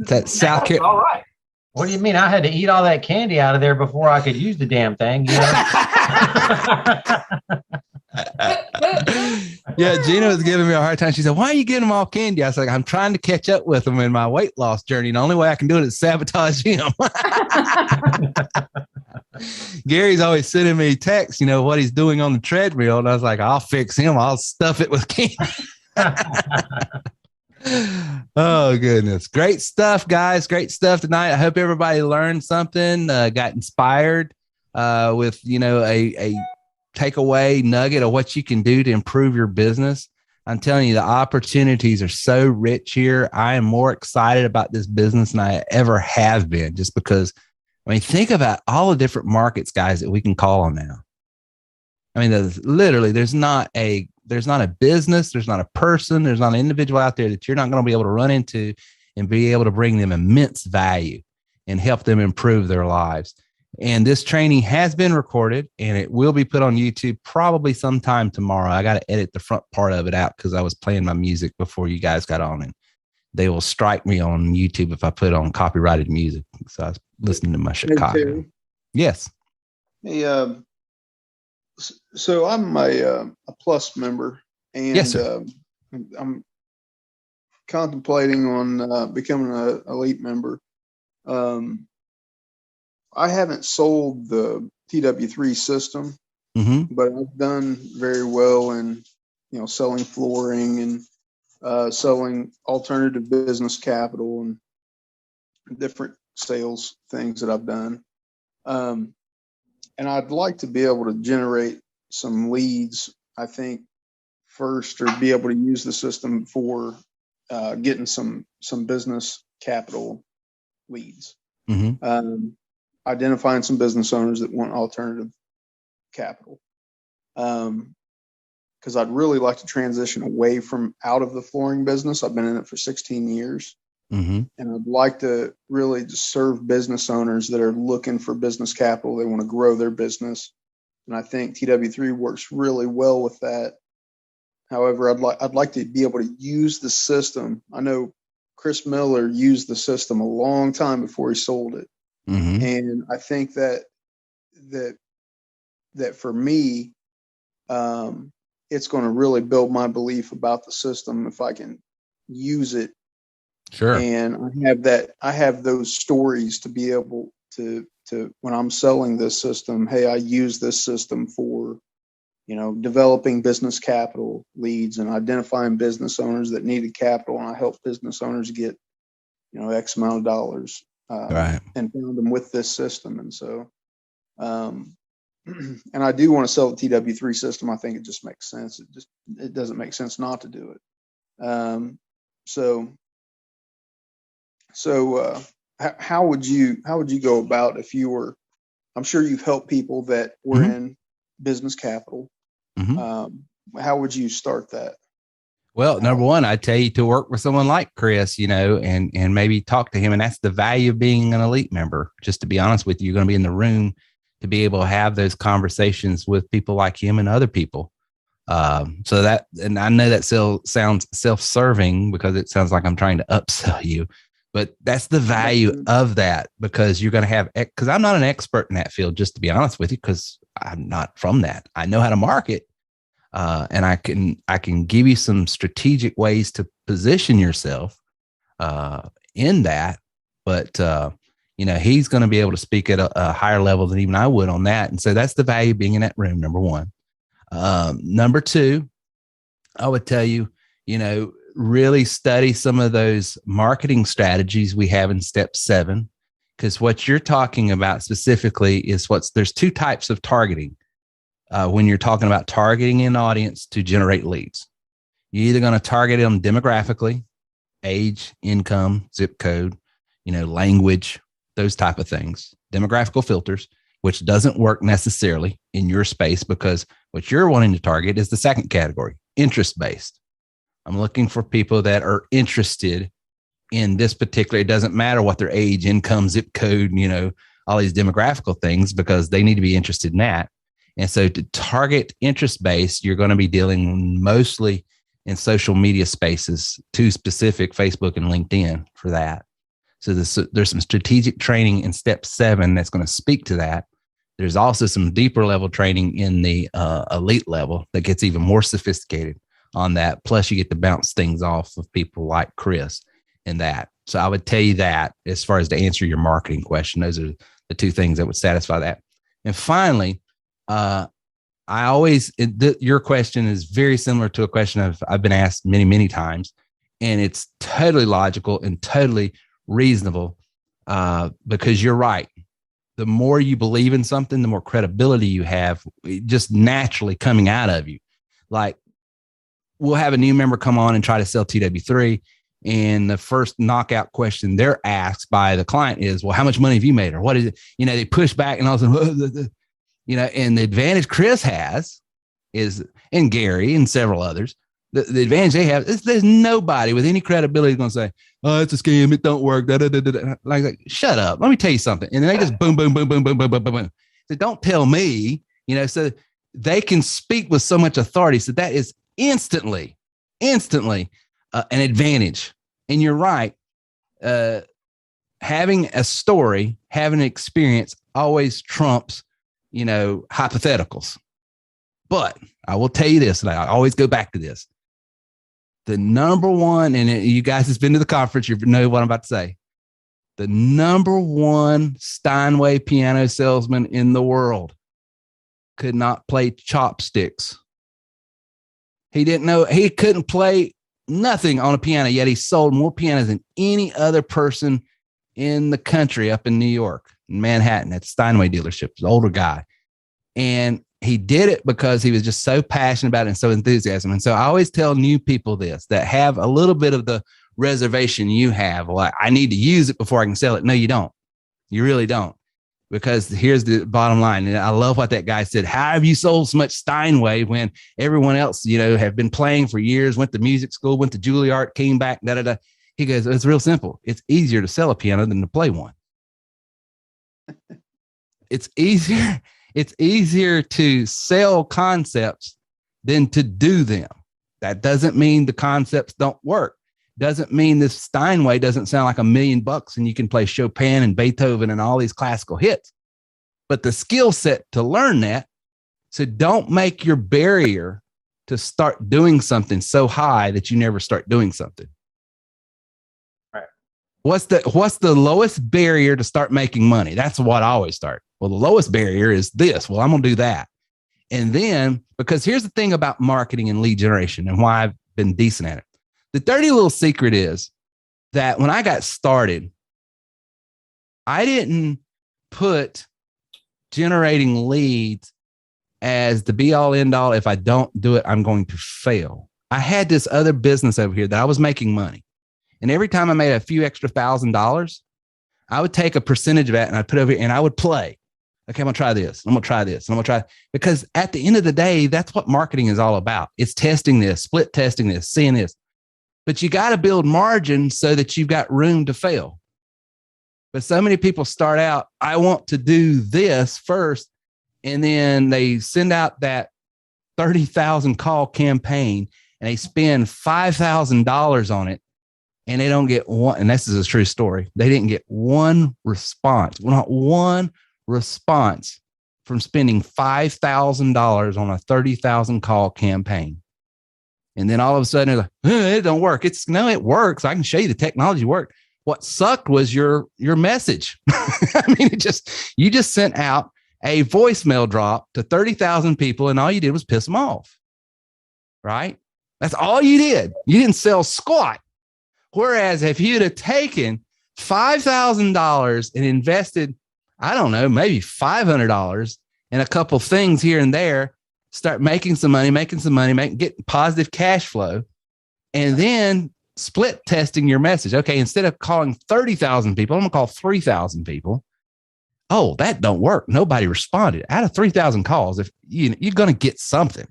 A: that South Carolina.
F: All right.
D: What do you mean? I had to eat all that candy out of there before I could use the damn thing. You know?
A: Yeah, Gina was giving me a hard time. She said, "Why are you giving them all candy?" I was like, "I'm trying to catch up with them in my weight loss journey. And the only way I can do it is sabotage him." Gary's always sending me texts, what he's doing on the treadmill. And I was like, I'll fix him. I'll stuff it with candy. Oh, goodness. Great stuff, guys. Great stuff tonight. I hope everybody learned something, got inspired with, a takeaway nugget of what you can do to improve your business. I'm telling you, the opportunities are so rich here. I am more excited about this business than I ever have been, just because, think about all the different markets, guys, that we can call on now. There's not a business, there's not a person, there's not an individual out there that you're not going to be able to run into and be able to bring them immense value and help them improve their lives. And this training has been recorded and it will be put on YouTube probably sometime tomorrow. I got to edit the front part of it out because I was playing my music before you guys got on, and they will strike me on YouTube if I put on copyrighted music. So I was listening to my Chicago. Yes.
G: Hey, so I'm a plus member, and
A: yes, sir.
G: I'm contemplating on becoming an elite member. I haven't sold the TW3 system, but I've done very well in, selling flooring and selling alternative business capital and different sales things that I've done. And I'd like to be able to generate some leads, I think, first, or be able to use the system for getting some business capital leads. Identifying some business owners that want alternative capital. Because I'd really like to transition away from out of the flooring business. I've been in it for 16 years. And I'd like to really just serve business owners that are looking for business capital. They want to grow their business. And I think TW3 works really well with that. However, I'd like to be able to use the system. I know Chris Miller used the system a long time before he sold it. And I think that for me, it's going to really build my belief about the system if I can use it.
A: Sure.
G: And I have those stories to be able to when I'm selling this system, hey, I use this system for, developing business capital leads and identifying business owners that needed capital. And I help business owners get, X amount of dollars,
A: right,
G: and found them with this system. And so, and I do want to sell the TW3 system. I think it just makes sense. It doesn't make sense not to do it. So how would you go about if you were, I'm sure you've helped people that were in business capital. How would you start that?
A: Well, number one, I'd tell you to work with someone like Chris, and maybe talk to him. And that's the value of being an elite member. Just to be honest with you, you're going to be in the room to be able to have those conversations with people like him and other people. So that, and I know that sounds self-serving because it sounds like I'm trying to upsell you, but that's the value of that, because you're going to have, because I'm not an expert in that field, just to be honest with you, because I'm not from that. I know how to market, and I can give you some strategic ways to position yourself in that. But he's going to be able to speak at a higher level than even I would on that. And so that's the value of being in that room. Number one. Number two, I would tell you, really study some of those marketing strategies we have in step 7, because what you're talking about specifically is there's 2 types of targeting. When you're talking about targeting an audience to generate leads, you're either going to target them demographically, age, income, zip code, language, those type of things, demographical filters, which doesn't work necessarily in your space, because what you're wanting to target is the second category, interest-based. I'm looking for people that are interested in this particular, it doesn't matter what their age, income, zip code, all these demographical things, because they need to be interested in that. And so to target interest-based, you're going to be dealing mostly in social media spaces, 2 specific, Facebook and LinkedIn for that. So there's some strategic training in step 7 that's going to speak to that. There's also some deeper level training in the elite level that gets even more sophisticated on that. Plus you get to bounce things off of people like Chris in that. So I would tell you that, as far as to answer your marketing question, those are the 2 things that would satisfy that. And finally, your question is very similar to a question I've been asked many, many times, and it's totally logical and totally reasonable, because you're right. The more you believe in something, the more credibility you have, just naturally coming out of you. Like, we'll have a new member come on and try to sell TW3, and the first knockout question they're asked by the client is, well, how much money have you made? Or what is it? They push back, and all of a sudden, and the advantage Chris has is, and Gary and several others, the advantage they have is there's nobody with any credibility going to say, oh, it's a scam, it don't work. Like, shut up. Let me tell you something. And then they just boom, boom, boom, boom, boom, boom, boom, boom, boom. So don't tell me, so they can speak with so much authority. So that is instantly an advantage. And you're right. Having a story, having an experience always trumps, hypotheticals. But I will tell you this, and I always go back to this. The number one, and you guys has been to the conference, you know what I'm about to say. The number one Steinway piano salesman in the world could not play chopsticks. He didn't know, he couldn't play nothing on a piano, yet he sold more pianos than any other person in the country up in New York, in Manhattan, at the Steinway dealership, an older guy. And he did it because he was just so passionate about it and so enthusiastic. And so I always tell new people this, that have a little bit of the reservation you have. Well, I need to use it before I can sell it. No, you don't. You really don't. Because here's the bottom line. And I love what that guy said. How have you sold so much Steinway when everyone else, you know, have been playing for years, went to music school, went to Juilliard, came back, da, da, da. He goes, it's real simple. It's easier to sell a piano than to play one. It's easier. It's easier to sell concepts than to do them. That doesn't mean the concepts don't work. Doesn't mean this Steinway doesn't sound like $1 million and you can play Chopin and Beethoven and all these classical hits. But the skill set to learn that, so don't make your barrier to start doing something so high that you never start doing something.
D: Right.
A: What's the lowest barrier to start making money? That's what I always start. Well, the lowest barrier is this. Well, I'm going to do that. And then, because here's the thing about marketing and lead generation and why I've been decent at it. The dirty little secret is that when I got started, I didn't put generating leads as the be all end all. If I don't do it, I'm going to fail. I had this other business over here that I was making money. And every time I made a few extra $1,000, I would take a percentage of that and I'd put over here and I would play. Okay, I'm going to try this. I'm going to try this. I'm going to try, because at the end of the day, that's what marketing is all about. It's testing this, split testing this, seeing this. But you got to build margin so that you've got room to fail. But so many people start out, I want to do this first. And then they send out that 30,000 call campaign and they spend $5,000 on it. And they don't get one. And this is a true story. They didn't get one response, not one response from spending $5,000 on a 30,000 call campaign. And then all of a sudden, they're like, it don't work. No, it works. I can show you the technology worked. What sucked was your message. I mean, you just sent out a voicemail drop to 30,000 people, and all you did was piss them off. Right? That's all you did. You didn't sell squat. Whereas if you'd have taken $5,000 and invested, I don't know, maybe $500 in a couple things here and there, start making some money, getting positive cash flow, and then split testing your message. Okay, instead of calling 30,000 people, I'm going to call 3,000 people. Oh, that don't work. Nobody responded. Out of 3,000 calls, if you're going to get something.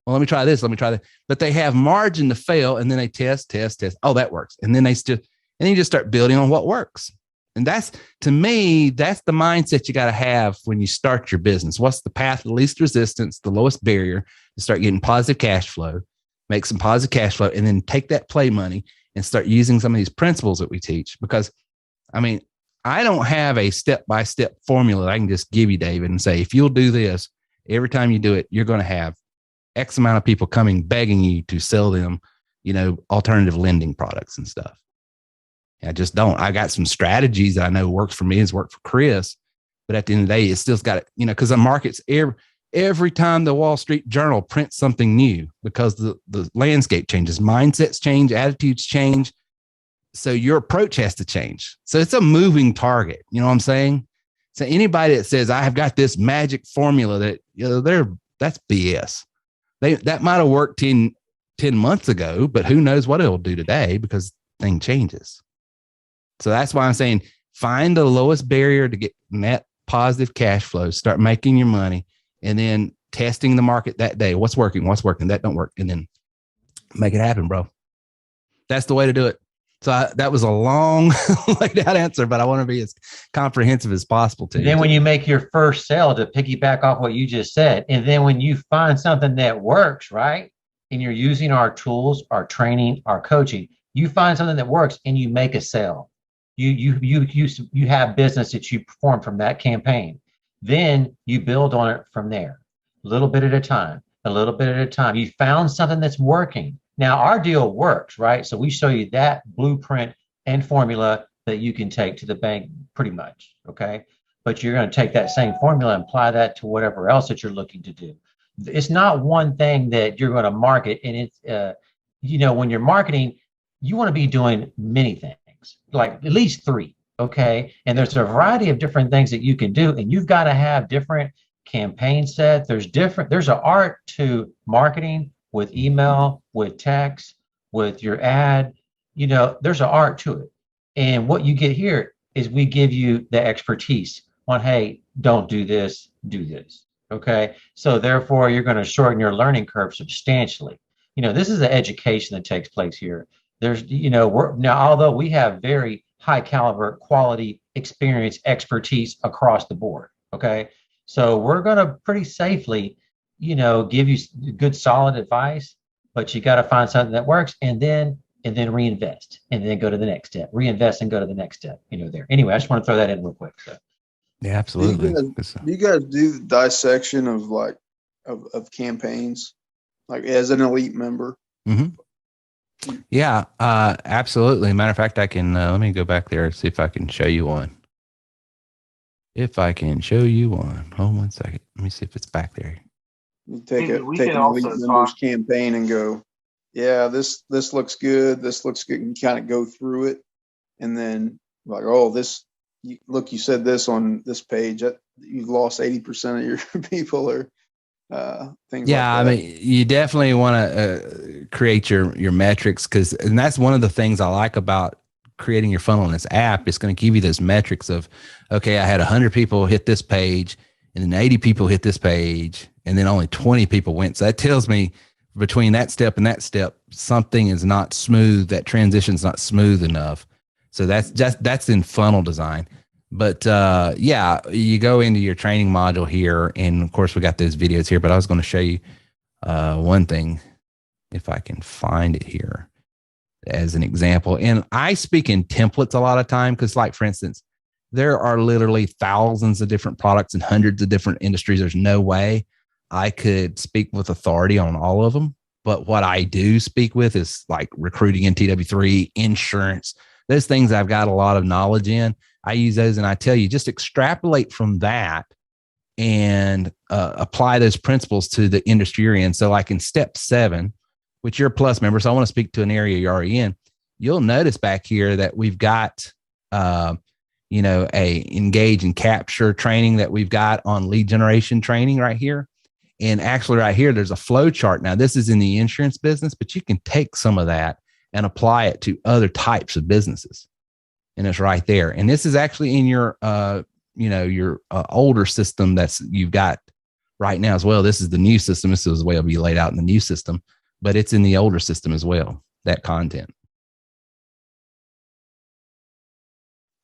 A: Well, let me try this. Let me try that. But they have margin to fail, and then they test. Oh, that works. And then you just start building on what works. And that's, to me, that's the mindset you got to have when you start your business. What's the path of least resistance, the lowest barrier to start getting positive cash flow, make some positive cash flow, and then take that play money and start using some of these principles that we teach. Because, I mean, I don't have a step-by-step formula that I can just give you, David, and say, if you'll do this, every time you do it, you're going to have X amount of people coming begging you to sell them, alternative lending products and stuff. I just don't. I got some strategies that I know works for me, has worked for Chris, but at the end of the day, it's still got to, because the market's every time the Wall Street Journal prints something new, because the landscape changes, mindsets change, attitudes change. So your approach has to change. So it's a moving target. You know what I'm saying? So anybody that says, I have got this magic formula that, that's BS. That might've worked 10 months ago, but who knows what it'll do today, because thing changes. So that's why I'm saying, find the lowest barrier to get net positive cash flow, start making your money, and then testing the market that day. What's working, that don't work. And then make it happen, bro. That's the way to do it. So that was a long laid out answer, but I want to be as comprehensive as possible to you.
D: Then when you make your first sale, to piggyback off what you just said, and then when you find something that works, right? And you're using our tools, our training, our coaching, you find something that works and you make a sale. You have business that you perform from that campaign. Then you build on it from there, a little bit at a time, a little bit at a time. You found something that's working. Now our deal works, right? So we show you that blueprint and formula that you can take to the bank pretty much, okay? But you're going to take that same formula and apply that to whatever else that you're looking to do. It's not one thing that you're going to market, and it's when you're marketing, you want to be doing many things, like at least 3, okay? And there's a variety of different things that you can do, and you've got to have different campaign sets. There's an art to marketing with email, with text, with your ad. There's an art to it. And what you get here is we give you the expertise on, hey, don't do this, do this. Okay. So therefore you're going to shorten your learning curve substantially. This is the education that takes place here. There's, now, although we have very high caliber, quality, experience, expertise across the board. Okay. So we're going to pretty safely, give you good, solid advice, but you got to find something that works and then reinvest and then go to the next step, reinvest and go to the next step, there. Anyway, I just want to throw that in real quick. So.
A: Yeah, absolutely.
G: Do you guys do the dissection of of campaigns, like as an elite member?
A: Mm-hmm. Yeah, absolutely. Matter of fact, I can, let me go back there and see if I can show you one. Hold 1 second. Let me see if it's back there.
G: You take an elite members campaign and go, yeah, this looks good. This looks good. And kind of go through it. And then like, oh, you said this on this page, you've lost 80% of your people or things like that.
A: Yeah, I mean, you definitely want to create your metrics and that's one of the things I like about creating your funnel in this app. It's going to give you those metrics of, okay, I had 100 people hit this page and then 80 people hit this page and then only 20 people went. So that tells me between that step and that step, something is not smooth. That transition's not smooth enough. So that's in funnel design. But yeah, you go into your training module here, and of course we got those videos here, but I was going to show you one thing if I can find it here as an example. And I speak in templates a lot of time because, like, for instance, there are literally thousands of different products and hundreds of different industries. There's no way I could speak with authority on all of them. But what I do speak with is like recruiting in TW3, insurance, those things I've got a lot of knowledge in. I use those, and I tell you, just extrapolate from that and apply those principles to the industry you're in. So like in step 7, which you're a plus member, so I want to speak to an area you're already in. You'll notice back here that we've got, a engage and capture training that we've got on lead generation training right here. And actually right here, there's a flow chart. Now this is in the insurance business, but you can take some of that and apply it to other types of businesses. And it's right there. And this is actually in your, older system you've got right now as well. This is the new system. This is the way it'll be laid out in the new system, but it's in the older system as well, that content.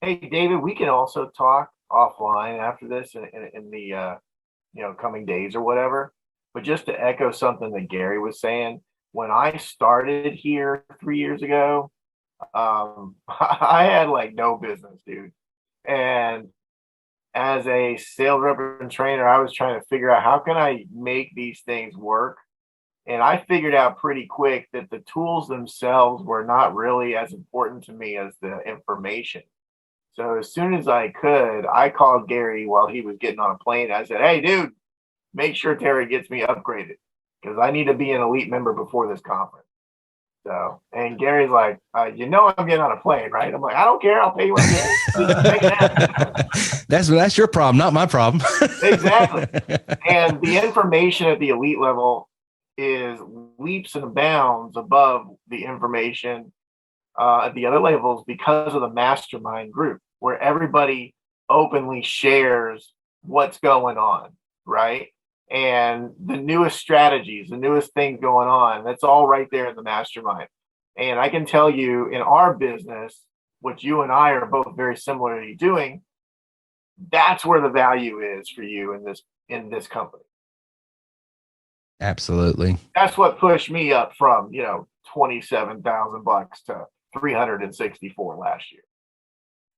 F: Hey, David, we can also talk offline after this in the coming days or whatever. But just to echo something that Gary was saying, when I started here 3 years ago, I had like no business, dude. And as a sales rep and trainer, I was trying to figure out how can I make these things work. And I figured out pretty quick that the tools themselves were not really as important to me as the information. So as soon as I could, I called Gary while he was getting on a plane. I said, hey, dude, make sure Terry gets me upgraded because I need to be an elite member before this conference. So, and Gary's like, I'm getting on a plane, right? I'm like, I don't care. I'll pay you what
A: That's your problem, not my problem.
F: Exactly. And the information at the elite level is leaps and bounds above the information at the other levels because of the mastermind group where everybody openly shares what's going on, right? And the newest strategies, the newest things going on, that's all right there in the mastermind. And I can tell you in our business, what you and I are both very similarly doing, that's where the value is for you in this company.
A: Absolutely.
F: That's what pushed me up from, $27,000 to 364 last year.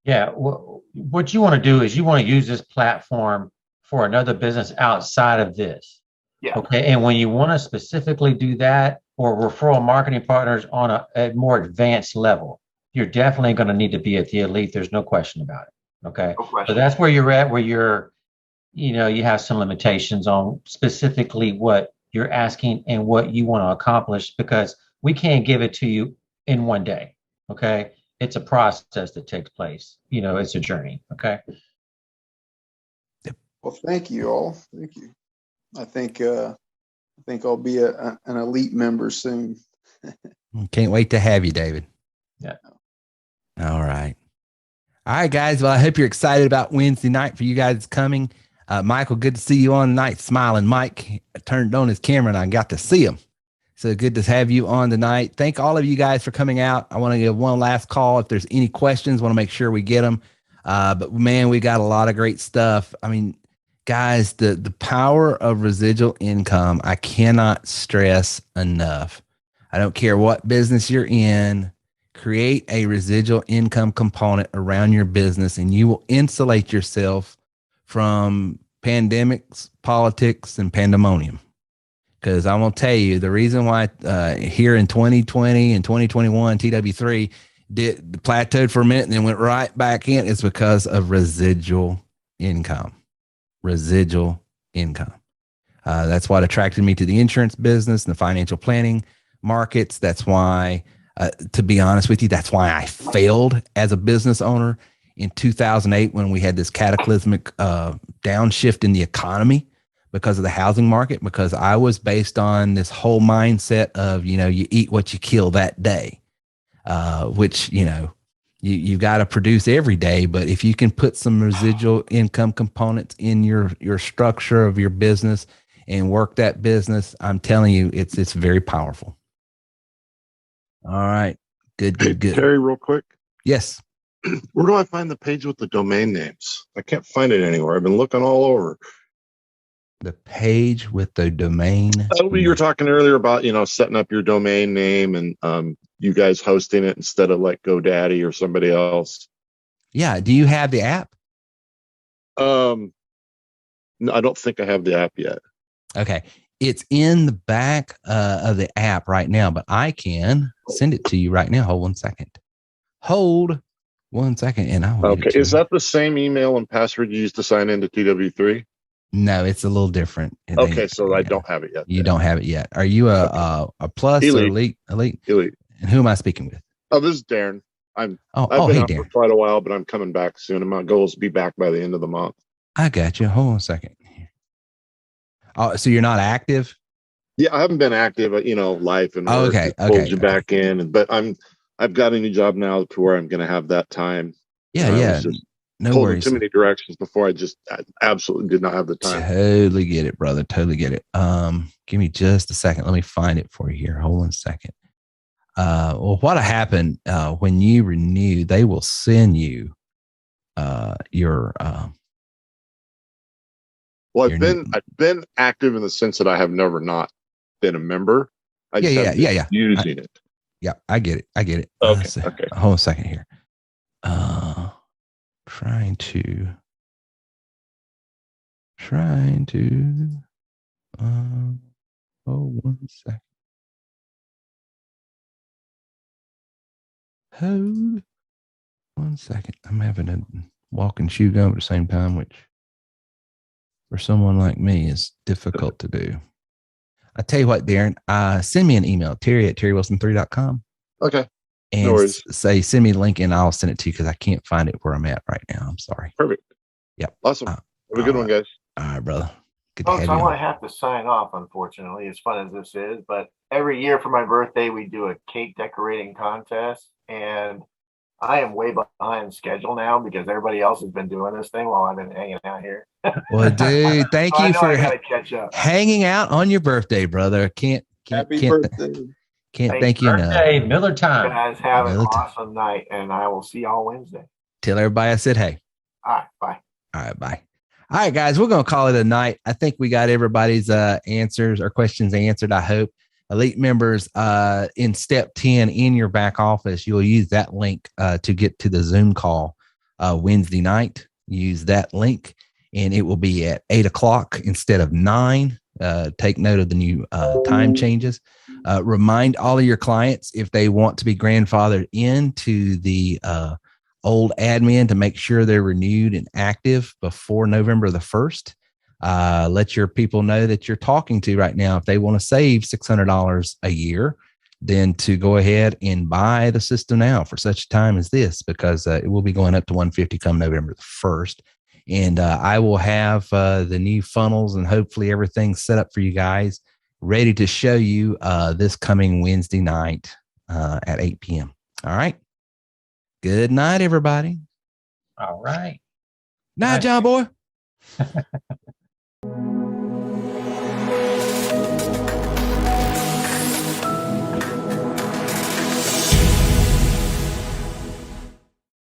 D: Yeah. What you want to do is you want to use this platform for another business outside of this.
F: Yeah.
D: Okay. And when you want to specifically do that or referral marketing partners on a more advanced level, you're definitely going to need to be at the elite. There's no question about it. Okay.
F: No question.
D: So that's where you're at, where you're, you have some limitations on specifically what you're asking and what you want to accomplish, because we can't give it to you in one day. Okay. It's a process that takes place. It's a journey. Okay.
G: Well, thank you all. Thank you. I think I'll be an elite member soon.
A: Can't wait to have you, David.
D: Yeah.
A: All right. All right, guys. Well, I hope you're excited about Wednesday night for you guys coming. Michael, good to see you on tonight. Smiling Mike turned on his camera and I got to see him. So good to have you on tonight. Thank all of you guys for coming out. I want to give one last call. If there's any questions, want to make sure we get them. But man, we got a lot of great stuff. I mean, guys, the power of residual income, I cannot stress enough. I don't care what business you're in, create a residual income component around your business and you will insulate yourself from pandemics, politics, and pandemonium. Because I'm going to tell you, the reason why here in 2020 and 2021, TW3 plateaued for a minute and then went right back in is because of residual income. Residual income. That's what attracted me to the insurance business and the financial planning markets. That's why, to be honest with you, that's why I failed as a business owner in 2008 when we had this cataclysmic downshift in the economy because of the housing market, because I was based on this whole mindset of, you eat what you kill that day, which, you got to produce every day. But if you can put some residual income components in your structure of your business and work that business, I'm telling you, it's very powerful. All right. Good.
H: Terry, real quick.
A: Yes.
H: Where do I find the page with the domain names? I can't find it anywhere. I've been looking all over.
A: The page with the domain.
H: You were talking earlier about, setting up your domain name and you guys hosting it instead of like GoDaddy or somebody else.
A: Yeah. Do you have the app?
H: No, I don't think I have the app yet.
A: Okay. It's in the back of the app right now, but I can send it to you right now. Hold 1 second. Hold 1 second. And I'll
H: okay. Is that the same email and password you used to sign into TW3?
A: No, it's a little different.
H: Okay, so I don't have it yet.
A: You don't have it yet. Are you a plus
H: elite.
A: Or elite?
H: Elite.
A: And who am I speaking with?
H: Oh, this is Darren. I've been
A: hey,
H: out
A: Darren.
H: for quite a while, but I'm coming back soon. And my goal is to be back by the end of the month.
A: I got you. Hold on a second. Oh, so you're not active?
H: Yeah, I haven't been active, life and work pulled you back in. But I've got a new job now to where I'm going to have that time.
A: Yeah. No worries.
H: Too many directions before. I absolutely did not have the time.
A: Totally get it, brother. Totally get it. Give me just a second. Let me find it for you here. Hold on a second. Well, what'll happen when you renew? They will send you your.
H: Well, I've been active in the sense that I have never not been a member.
A: Yeah.
H: Using it.
A: Yeah, I get it.
H: Okay. Okay.
A: Hold on a second here. Trying to. Hold 1 second. Hold 1 second. I'm having a walk and chew gum at the same time, which for someone like me is difficult to do. I tell you what, Darren, send me an email, terry@terrywilson3.com.
H: Okay.
A: And
H: no worries.
A: Say, send me the link and I'll send it to you because I can't find it where I'm at right now. I'm sorry.
H: Perfect.
A: Yep.
H: Awesome. Have a good one, guys.
A: All right, brother. Good to
F: Folks,
A: have
F: I
A: you
F: want
A: on.
F: to have to sign off, unfortunately, as fun as this is. But every year for my birthday, we do a cake decorating contest. And I am way behind schedule now because everybody else has been doing this thing while I've been hanging out here.
A: Well, dude, thank you for
F: catch up.
A: hanging out on your birthday, brother.
G: Happy birthday.
A: Can't thank you enough.
D: Hey, Miller time.
F: You guys have an awesome night, and I will see y'all Wednesday.
A: Tell everybody I said hey.
F: All right, bye.
A: All right, bye. All right, guys, we're going to call it a night. I think we got everybody's answers or questions answered, I hope. Elite members, in step 10 in your back office, you'll use that link to get to the Zoom call Wednesday night. Use that link, and it will be at 8 o'clock instead of 9. take note of the new time changes. Remind all of your clients if they want to be grandfathered into the old admin to make sure they're renewed and active before November the 1st. Let your people know that you're talking to right now. If they want to save $600 a year, then to go ahead and buy the system now for such a time as this, because it will be going up to $150 come November the 1st. And I will have the new funnels and hopefully everything set up for you guys, ready to show you this coming Wednesday night at 8 p.m. All right. Good night, everybody.
D: All right.
A: Night, John boy.